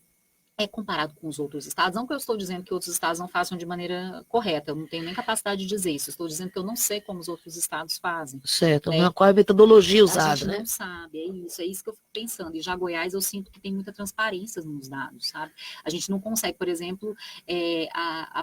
é comparado com os outros estados, não que eu estou dizendo que outros estados não façam de maneira correta, eu não tenho nem capacidade de dizer isso, estou dizendo que eu não sei como os outros estados fazem. Certo, né? Qual é a metodologia A usada, gente né? não sabe, é isso que eu fico pensando. E já Goiás eu sinto que tem muita transparência nos dados, sabe? A gente não consegue, por exemplo,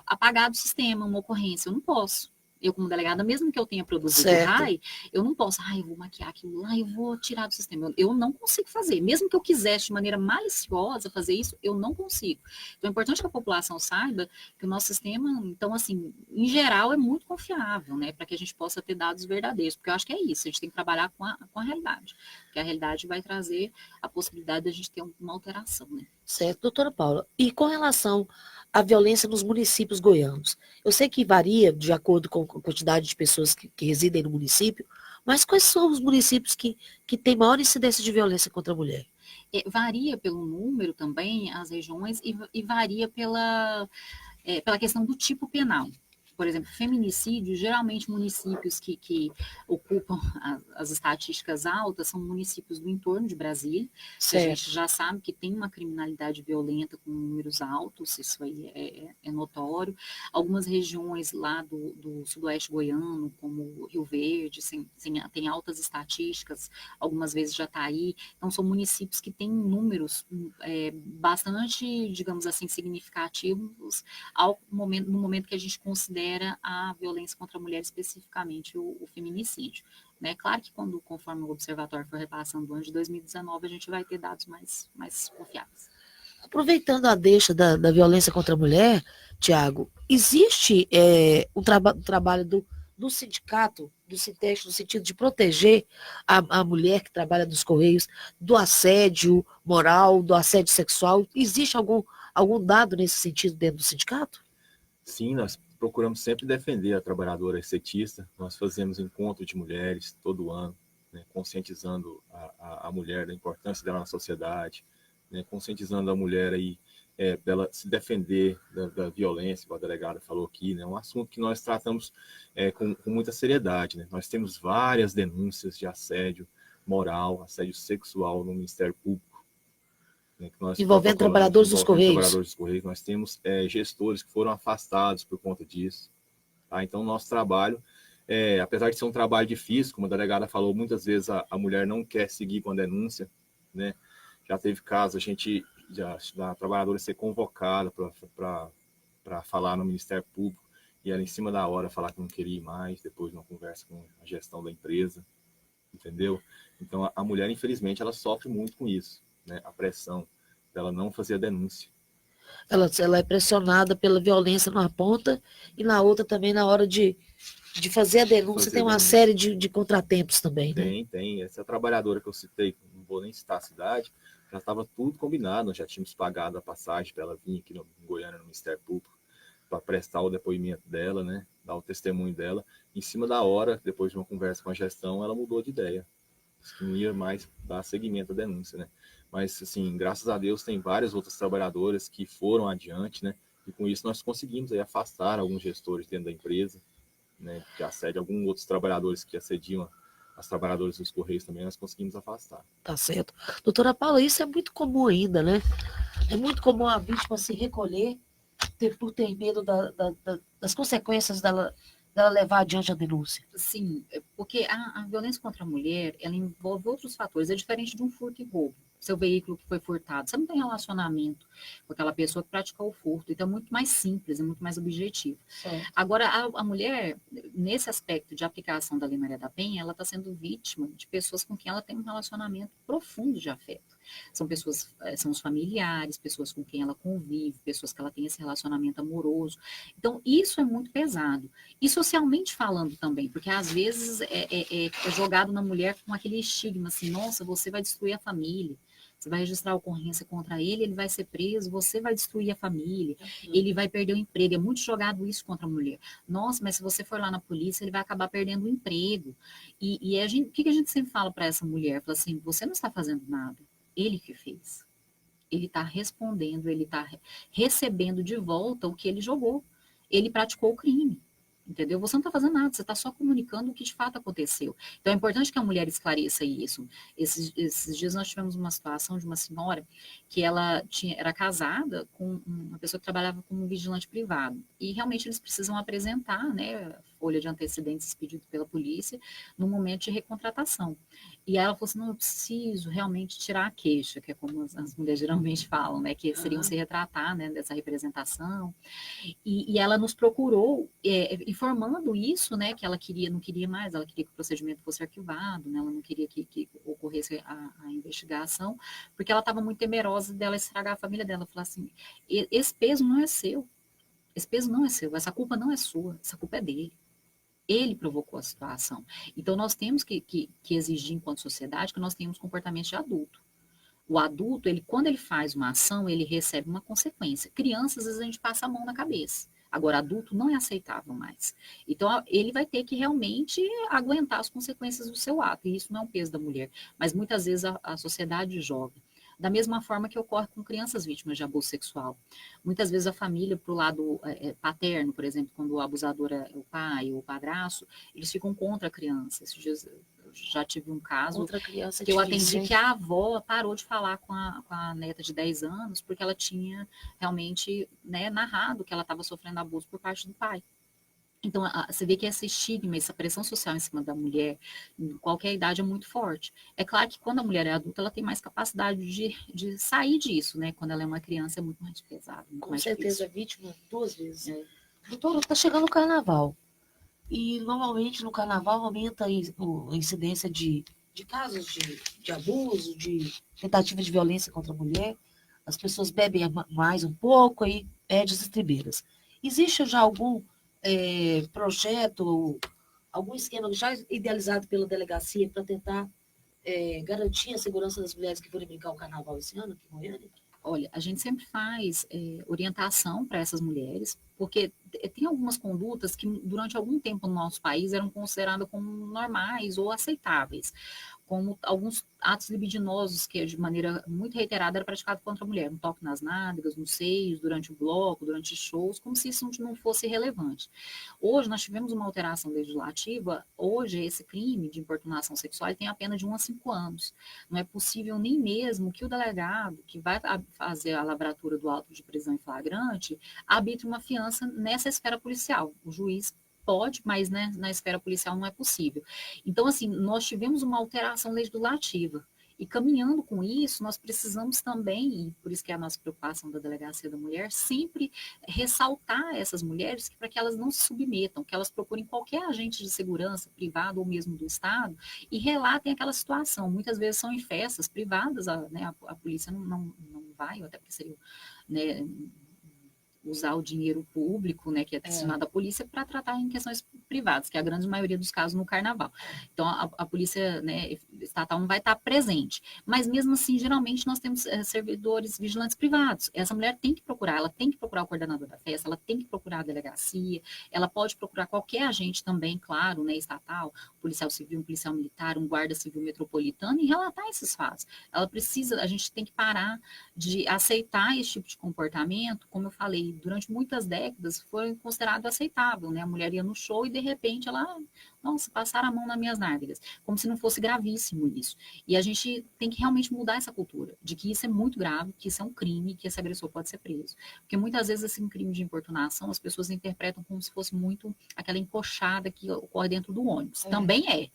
apagar do sistema uma ocorrência, eu não posso. Eu, como delegada, mesmo que eu tenha produzido RAI, eu não posso, eu vou maquiar aquilo lá, eu vou tirar do sistema. Eu não consigo fazer. Mesmo que eu quisesse de maneira maliciosa fazer isso, eu não consigo. Então, é importante que a população saiba que o nosso sistema, então, assim, em geral, é muito confiável, né? Para que a gente possa ter dados verdadeiros. Porque eu acho que é isso, a gente tem que trabalhar com a realidade. Porque a realidade vai trazer a possibilidade de a gente ter uma alteração, né? Certo, doutora Paula. E com relação à violência nos municípios goianos? Eu sei que varia de acordo com a quantidade de pessoas que residem no município, mas quais são os municípios que têm maior incidência de violência contra a mulher? Varia pelo número também, as regiões, e varia pela questão do tipo penal. Por exemplo, feminicídio, geralmente municípios que ocupam as estatísticas altas são municípios do entorno de Brasília. A gente já sabe que tem uma criminalidade violenta com números altos, isso aí é notório. Algumas regiões lá do sudoeste goiano, como Rio Verde, tem altas estatísticas, algumas vezes Jataí. Então, são municípios que têm números bastante, digamos assim, significativos no momento que a gente considera a violência contra a mulher, especificamente o feminicídio. Né? Claro que conforme o observatório for repassando o ano de 2019, a gente vai ter dados mais confiáveis. Aproveitando a deixa da violência contra a mulher, Tiago, existe um trabalho do sindicato, do Sinteste, no sentido de proteger a mulher que trabalha nos Correios do assédio moral, do assédio sexual? Existe algum dado nesse sentido dentro do sindicato? Sim, nós procuramos sempre defender a trabalhadora setista. Nós fazemos encontro de mulheres todo ano, né, conscientizando a mulher da importância dela na sociedade, né, conscientizando a mulher aí dela se defender da violência, como a delegada falou aqui, né, um assunto que nós tratamos com muita seriedade. Né. Nós temos várias denúncias de assédio moral, assédio sexual no Ministério Público. Né, envolvendo trabalhadores dos Correios. Nós temos gestores que foram afastados por conta disso. Tá? Então, nosso trabalho, apesar de ser um trabalho difícil, como a delegada falou, muitas vezes a mulher não quer seguir com a denúncia. Né? Já teve caso da trabalhadora ser convocada para falar no Ministério Público e ela, em cima da hora, falar que não queria ir mais, depois de uma conversa com a gestão da empresa. Entendeu? Então, a mulher, infelizmente, ela sofre muito com isso. Né, a pressão dela não fazer a denúncia. Ela é pressionada pela violência numa ponta e na outra também na hora de fazer a denúncia tem uma série de contratempos também. Tem. Essa trabalhadora que eu citei, não vou nem citar a cidade, já estava tudo combinado, nós já tínhamos pagado a passagem para ela vir aqui em Goiânia, no Ministério Público, para prestar o depoimento dela, né, dar o testemunho dela. Em cima da hora, depois de uma conversa com a gestão, ela mudou de ideia. Não ia mais dar seguimento à denúncia, né? Mas, assim, graças a Deus, tem várias outras trabalhadoras que foram adiante, né? E com isso nós conseguimos aí afastar alguns gestores dentro da empresa, né? Que assédio alguns outros trabalhadores que assediam as trabalhadoras dos Correios também, nós conseguimos afastar. Tá certo. Doutora Paula, isso é muito comum ainda, né? É muito comum a vítima se recolher por ter medo das consequências dela dela levar adiante a denúncia? Sim, porque a violência contra a mulher, ela envolve outros fatores, é diferente de um furto e roubo. Seu veículo que foi furtado, você não tem relacionamento com aquela pessoa que praticou o furto, então é muito mais simples, é muito mais objetivo. Certo. Agora, a mulher, nesse aspecto de aplicação da Lei Maria da Penha, ela está sendo vítima de pessoas com quem ela tem um relacionamento profundo de afeto. São pessoas, são os familiares, pessoas com quem ela convive, pessoas que ela tem esse relacionamento amoroso. Então, isso é muito pesado. E socialmente falando também, porque às vezes é jogado na mulher com aquele estigma assim, nossa, você vai destruir a família, você vai registrar a ocorrência contra ele, ele vai ser preso, você vai destruir a família, ele vai perder o emprego. É muito jogado isso contra a mulher. Nossa, mas se você for lá na polícia, ele vai acabar perdendo o emprego. E o que a gente sempre fala para essa mulher? Fala assim, você não está fazendo nada, ele que fez. Ele está respondendo, ele está recebendo de volta o que ele jogou. Ele praticou o crime. Entendeu? Você não está fazendo nada, você está só comunicando o que de fato aconteceu. Então é importante que a mulher esclareça isso. Esses dias nós tivemos uma situação de uma senhora que ela era casada com uma pessoa que trabalhava como vigilante privado. E realmente eles precisam apresentar, né, folha de antecedentes expedido pela polícia no momento de recontratação. E aí ela falou assim, não, eu preciso realmente tirar a queixa, que é como as mulheres geralmente falam, né, que seriam se retratar, né, dessa representação. E ela nos procurou informando isso, né, que ela não queria mais, ela queria que o procedimento fosse arquivado, né, ela não queria que ocorresse a investigação, porque ela estava muito temerosa dela estragar a família dela. Falar assim, esse peso não é seu, esse peso não é seu, essa culpa não é sua, essa culpa é dele. Ele provocou a situação. Então, nós temos que exigir, enquanto sociedade, que nós tenhamos comportamento de adulto. O adulto, quando ele faz uma ação, ele recebe uma consequência. Crianças, às vezes, a gente passa a mão na cabeça. Agora, adulto não é aceitável mais. Então, ele vai ter que realmente aguentar as consequências do seu ato. E isso não é um peso da mulher. Mas, muitas vezes, a sociedade joga. Da mesma forma que ocorre com crianças vítimas de abuso sexual. Muitas vezes a família, para o lado paterno, por exemplo, quando o abusador é o pai ou o padrasto, eles ficam contra a criança. Esses dias eu já tive um caso que eu atendi que a avó parou de falar com a neta de 10 anos porque ela tinha realmente, né, narrado que ela estava sofrendo abuso por parte do pai. Então, você vê que esse estigma, essa pressão social em cima da mulher, em qualquer idade, é muito forte. É claro que quando a mulher é adulta, ela tem mais capacidade de sair disso, né? Quando ela é uma criança, é muito mais pesado. Muito Com mais certeza, difícil. vítima 2 vezes. Doutora, está chegando o carnaval. E, normalmente, no carnaval, aumenta a incidência de casos de abuso, de tentativa de violência contra a mulher. As pessoas bebem mais um pouco e perdem as estribeiras. Existe já algum projeto, algum esquema já idealizado pela delegacia para tentar garantir a segurança das mulheres que forem brincar o carnaval esse ano aqui em Goiânia? Olha, a gente sempre faz orientação para essas mulheres, porque tem algumas condutas que durante algum tempo no nosso país eram consideradas como normais ou aceitáveis, como alguns atos libidinosos que de maneira muito reiterada era praticado contra a mulher, um toque nas nádegas, nos seios, durante o bloco, durante shows, como se isso não fosse relevante. Hoje nós tivemos uma alteração legislativa, hoje esse crime de importunação sexual tem a pena de 1 a 5 anos. Não é possível nem mesmo que o delegado, que vai fazer a lavratura do auto de prisão em flagrante, arbitre uma fiança nessa esfera policial. O juiz pode, mas né, na esfera policial não é possível. Então, assim, nós tivemos uma alteração legislativa. E caminhando com isso, nós precisamos também, e por isso que é a nossa preocupação da Delegacia da Mulher, sempre ressaltar essas mulheres para que elas não se submetam, que elas procurem qualquer agente de segurança, privado ou mesmo do Estado, e relatem aquela situação. Muitas vezes são em festas privadas, né, a polícia não vai, até porque seria, né, usar o dinheiro público, né, que é destinado à polícia, para tratar em questões privadas, que é a grande maioria dos casos no carnaval. Então, a polícia, né, estatal não vai estar presente. Mas, mesmo assim, geralmente, nós temos servidores vigilantes privados. Essa mulher tem que procurar, ela tem que procurar o coordenador da festa, ela tem que procurar a delegacia, ela pode procurar qualquer agente também, claro, né, estatal, um policial civil, um policial militar, um guarda civil metropolitano, e relatar esses fatos. Ela precisa, a gente tem que parar de aceitar esse tipo de comportamento, como eu falei, durante muitas décadas foi considerado aceitável, né? A mulher ia no show e de repente ela, nossa, passaram a mão nas minhas nádegas, como se não fosse gravíssimo isso. E a gente tem que realmente mudar essa cultura, de que isso é muito grave, que isso é um crime, que esse agressor pode ser preso. Porque muitas vezes esse crime de importunação as pessoas interpretam como se fosse muito aquela encoxada que ocorre dentro do ônibus. Também é.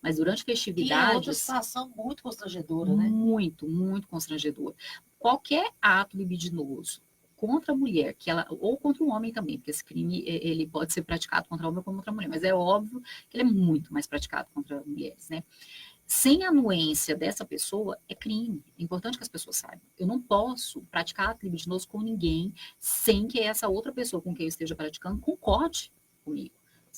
Mas durante festividades... Que é outra situação muito constrangedora, né? Muito, muito constrangedora. Qualquer ato libidinoso contra a mulher, ou contra o homem também, porque esse crime ele pode ser praticado contra o homem ou contra a mulher, mas é óbvio que ele é muito mais praticado contra mulheres, né? Sem a anuência dessa pessoa, é crime. É importante que as pessoas saibam. Eu não posso praticar ato libidinoso com ninguém sem que essa outra pessoa com quem eu esteja praticando concorde comigo.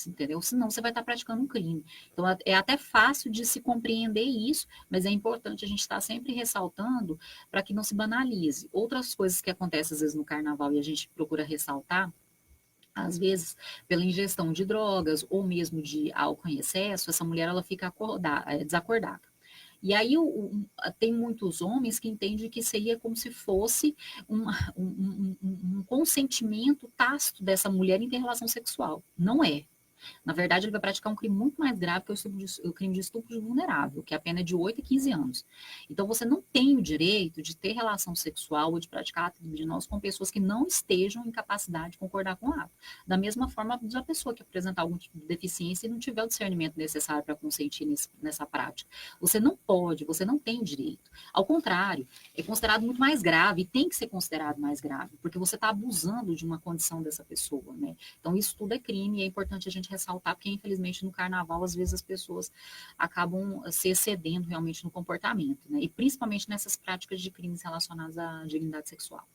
Entendeu? Senão você vai estar praticando um crime. Então é até fácil de se compreender isso, mas é importante a gente estar sempre ressaltando para que não se banalize. Outras coisas que acontecem às vezes no carnaval e a gente procura ressaltar, às vezes pela ingestão de drogas ou mesmo de álcool em excesso, essa mulher ela fica desacordada. E aí tem muitos homens que entendem que seria como se fosse um consentimento tácito dessa mulher em ter relação sexual. Não é. Na verdade, ele vai praticar um crime muito mais grave que o crime de estupro de vulnerável, que a pena é de 8 a 15 anos. Então, você não tem o direito de ter relação sexual ou de praticar ato libidinoso com pessoas que não estejam em capacidade de concordar com o ato. Da mesma forma, a pessoa que apresentar algum tipo de deficiência e não tiver o discernimento necessário para consentir nessa prática. Você não pode, você não tem o direito. Ao contrário, é considerado muito mais grave e tem que ser considerado mais grave, porque você está abusando de uma condição dessa pessoa, né? Então, isso tudo é crime e é importante a gente ressaltar, porque infelizmente no carnaval às vezes as pessoas acabam se excedendo realmente no comportamento, né? E principalmente nessas práticas de crimes relacionados à dignidade sexual.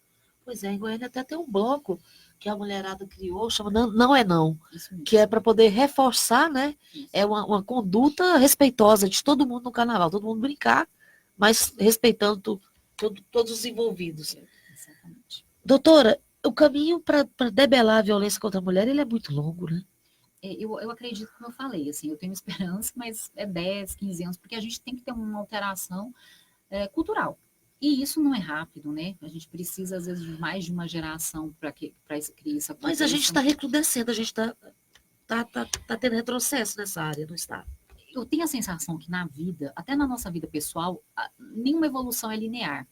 Pois é, em Goiânia até tem um bloco que a mulherada criou, chama Não é Não, Isso mesmo. que é para poder reforçar, né? Isso. É uma conduta respeitosa de todo mundo no carnaval, todo mundo brincar, mas respeitando todos os envolvidos. Exatamente. Doutora, o caminho para debelar a violência contra a mulher, ele é muito longo, né? Eu acredito, como eu falei, assim, eu tenho esperança, mas é 10, 15 anos, porque a gente tem que ter uma alteração cultural. E isso não é rápido, né? A gente precisa, às vezes, de mais de uma geração para criar essa Mas a gente está recrudescendo, a gente está tendo retrocesso nessa área no Estado. Eu tenho a sensação que na vida, até na nossa vida pessoal, nenhuma evolução é linear.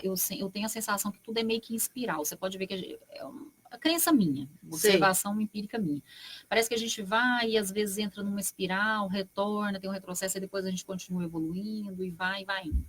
Eu tenho a sensação que tudo é meio que em espiral. Você pode ver que é uma crença minha, observação empírica minha. Parece que a gente vai e às vezes entra numa espiral, retorna, tem um retrocesso e depois a gente continua evoluindo e vai indo.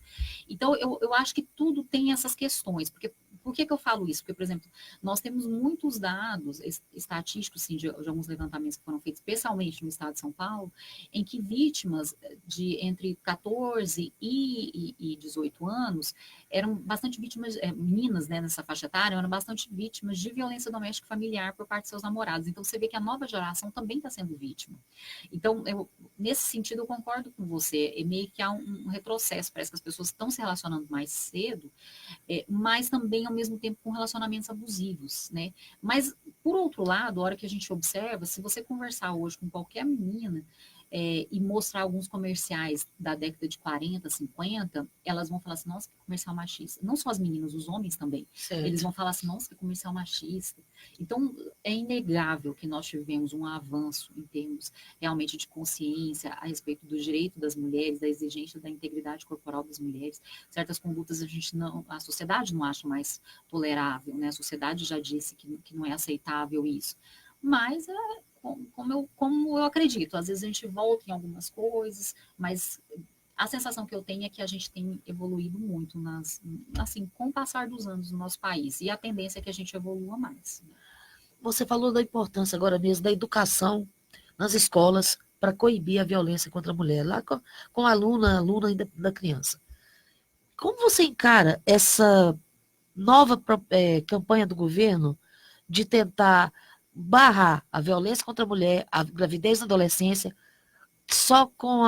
Então, eu acho que tudo tem essas questões, porque por que eu falo isso? Porque, por exemplo, nós temos muitos dados estatísticos, assim, de alguns levantamentos que foram feitos, especialmente no estado de São Paulo, em que vítimas de entre 14 e 18 anos eram bastante vítimas, meninas, né, nessa faixa etária, eram bastante vítimas de violência doméstica familiar por parte de seus namorados. Então, você vê que a nova geração também está sendo vítima. Então, nesse sentido, eu concordo com você. Meio que há um retrocesso, parece que as pessoas estão se relacionando mais cedo, mas também, ao mesmo tempo, com relacionamentos abusivos, né? Mas, por outro lado, a hora que a gente observa, se você conversar hoje com qualquer menina e mostrar alguns comerciais da década de 40, 50, elas vão falar assim, nossa, que comercial machista. Não só as meninas, os homens também. Certo. Eles vão falar assim, nossa, que comercial machista. Então, é inegável que nós tivemos um avanço em termos realmente de consciência a respeito do direito das mulheres, da exigência da integridade corporal das mulheres. Certas condutas a sociedade não acha mais tolerável, né? A sociedade já disse que não é aceitável isso. Mas como eu acredito, às vezes a gente volta em algumas coisas, mas a sensação que eu tenho é que a gente tem evoluído muito assim, com o passar dos anos no nosso país, e a tendência é que a gente evolua mais. Você falou da importância agora mesmo da educação nas escolas para coibir a violência contra a mulher, lá com a aluna ainda da criança. Como você encara essa nova campanha do governo de tentar barrar a violência contra a mulher, a gravidez na adolescência, só com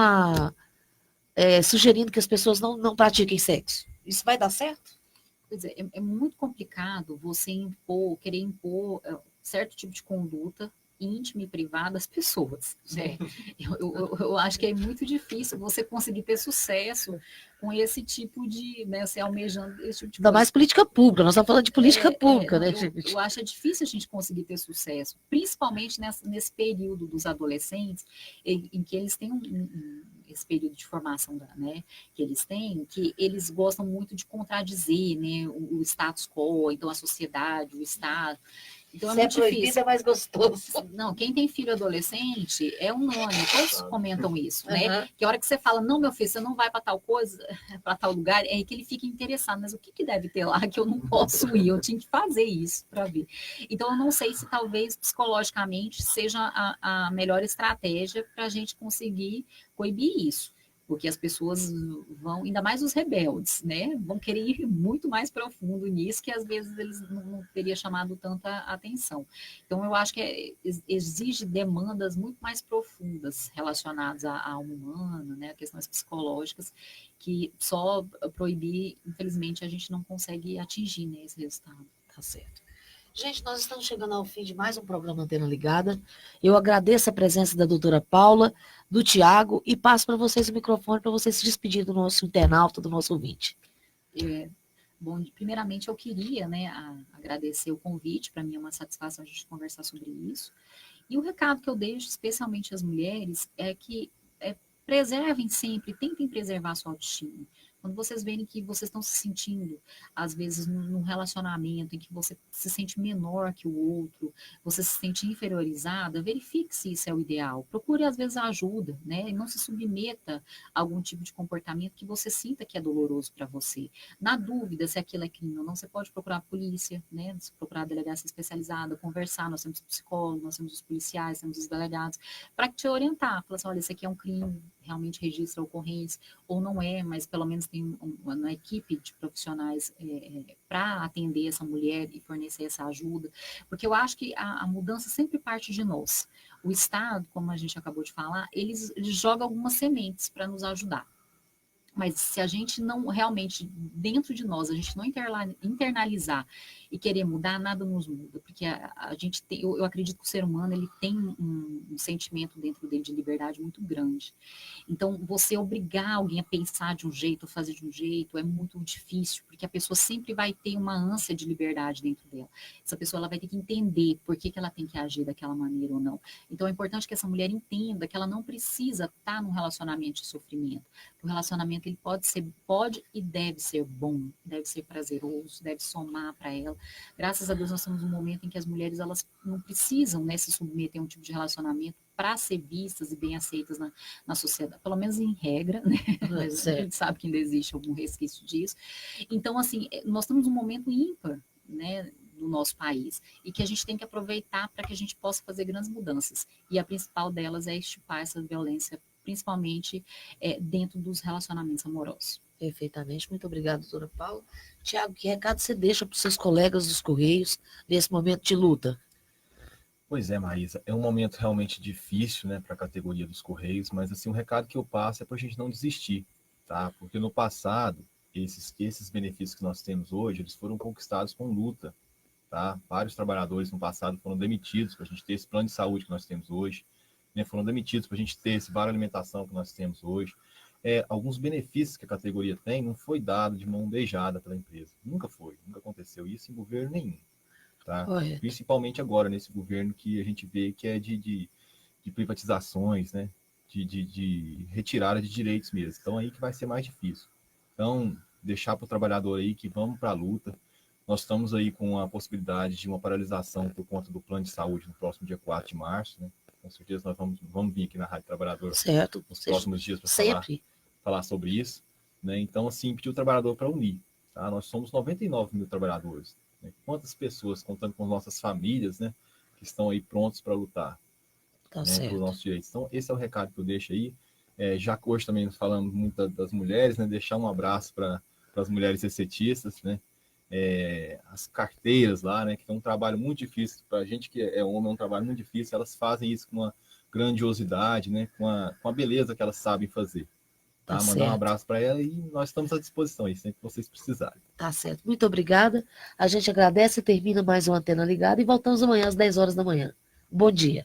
sugerindo que as pessoas não pratiquem sexo? Isso vai dar certo? Pois é muito complicado você querer impor certo tipo de conduta íntima e privada das pessoas, né? Eu acho que é muito difícil você conseguir ter sucesso com esse tipo de, né, você almejando esse tipo de Ainda coisa. mais política pública, nós estamos falando de política pública, não, né, eu gente? acho difícil a gente conseguir ter sucesso, principalmente nesse período dos adolescentes, em que eles têm esse período de formação, né, que eles têm, que eles gostam muito de contradizer, né, o status quo, então a sociedade, o Estado. Então é muito difícil. É mais gostoso. Não, quem tem filho adolescente é unânime, todos comentam isso, né? Uhum. Que a hora que você fala, não, meu filho, você não vai para tal coisa, para tal lugar, é que ele fica interessado, mas o que deve ter lá que eu não posso ir? Eu tinha que fazer isso para ver. Então, eu não sei se talvez psicologicamente seja a melhor estratégia para a gente conseguir coibir isso. Porque as pessoas vão, ainda mais os rebeldes, né? Vão querer ir muito mais profundo nisso, que às vezes eles não teriam chamado tanta atenção. Então, eu acho que exige demandas muito mais profundas relacionadas à alma humana, né? A questões psicológicas, que só proibir, infelizmente, a gente não consegue atingir, né, esse resultado. Tá certo. Gente, nós estamos chegando ao fim de mais um programa Antena Ligada. Eu agradeço a presença da doutora Paula, do Tiago, e passo para vocês o microfone para vocês se despedirem do nosso internauta, do nosso ouvinte. Bom, primeiramente eu queria, né, agradecer o convite, para mim é uma satisfação a gente conversar sobre isso. E o recado que eu deixo, especialmente às mulheres, é que preservem sempre, tentem preservar a sua autoestima. Quando vocês verem que vocês estão se sentindo, às vezes, num relacionamento em que você se sente menor que o outro, você se sente inferiorizada, verifique se isso é o ideal. Procure, às vezes, ajuda, né? E não se submeta a algum tipo de comportamento que você sinta que é doloroso para você. Na dúvida se aquilo é crime ou não, você pode procurar a polícia, né? Procurar a delegacia especializada, conversar. Nós temos psicólogos, nós temos os policiais, temos os delegados, para te orientar. Falar assim, olha, isso aqui é um crime, realmente registra a ocorrência, ou não é, mas pelo menos tem uma equipe de profissionais para atender essa mulher e fornecer essa ajuda, porque eu acho que a mudança sempre parte de nós. O Estado, como a gente acabou de falar, ele joga algumas sementes para nos ajudar. Mas se a gente não realmente, dentro de nós, a gente não internalizar e querer mudar, nada nos muda. Porque a gente tem, eu acredito que o ser humano ele tem um sentimento dentro dele de liberdade muito grande. Então, você obrigar alguém a pensar de um jeito, a fazer de um jeito, é muito difícil, porque a pessoa sempre vai ter uma ânsia de liberdade dentro dela. Essa pessoa ela vai ter que entender por que ela tem que agir daquela maneira ou não. Então, é importante que essa mulher entenda que ela não precisa estar num relacionamento de sofrimento. O relacionamento ele pode e deve ser bom, deve ser prazeroso, deve somar para ela. Graças a Deus nós estamos num momento em que as mulheres elas não precisam, né, se submeter a um tipo de relacionamento para ser vistas e bem aceitas na sociedade, pelo menos em regra, né? Mas a gente sabe que ainda existe algum resquício disso. Então, assim, nós estamos num momento ímpar, né, do nosso país, e que a gente tem que aproveitar para que a gente possa fazer grandes mudanças. E a principal delas é extirpar essa violência, principalmente dentro dos relacionamentos amorosos. Perfeitamente. Muito obrigada, doutora Paula. Tiago, que recado você deixa para os seus colegas dos Correios nesse momento de luta? Pois é, Maísa, é um momento realmente difícil, né, para a categoria dos Correios, mas assim, o recado que eu passo é para a gente não desistir, tá? Porque no passado, esses benefícios que nós temos hoje, eles foram conquistados com luta, tá? Vários trabalhadores no passado foram demitidos para a gente ter esse plano de saúde que nós temos hoje, né? Foram demitidos para a gente ter esse vale alimentação que nós temos hoje. Alguns benefícios que a categoria tem não foi dado de mão beijada pela empresa. Nunca aconteceu isso em governo nenhum. Tá? Principalmente agora, nesse governo que a gente vê que é de privatizações, né? de retirada de direitos mesmo. Então, aí que vai ser mais difícil. Então, deixar para o trabalhador aí que vamos para a luta. Nós estamos aí com a possibilidade de uma paralisação por conta do plano de saúde no próximo dia 4 de março. Né? Com certeza nós vamos vir aqui na Rádio Trabalhador nos próximos dias para falar sobre isso. Né? Então, assim, pedir o trabalhador para unir. Tá? Nós somos 99 mil trabalhadores. Né? Quantas pessoas, contando com nossas famílias, né, que estão aí prontos para lutar, né, por nossos direitos. Então, esse é o recado que eu deixo aí. Já que hoje também falamos muito das mulheres, né, deixar um abraço para as mulheres recetistas, né, as carteiras lá, né, que é um trabalho muito difícil. Para a gente que é homem, é um trabalho muito difícil. Elas fazem isso com uma grandiosidade, né, com a beleza que elas sabem fazer. Tá? Mandar um abraço para ela e nós estamos à disposição aí, sempre que vocês precisarem. Tá certo. Muito obrigada. A gente agradece e termina mais uma Antena Ligada e voltamos amanhã às 10 horas da manhã. Bom dia.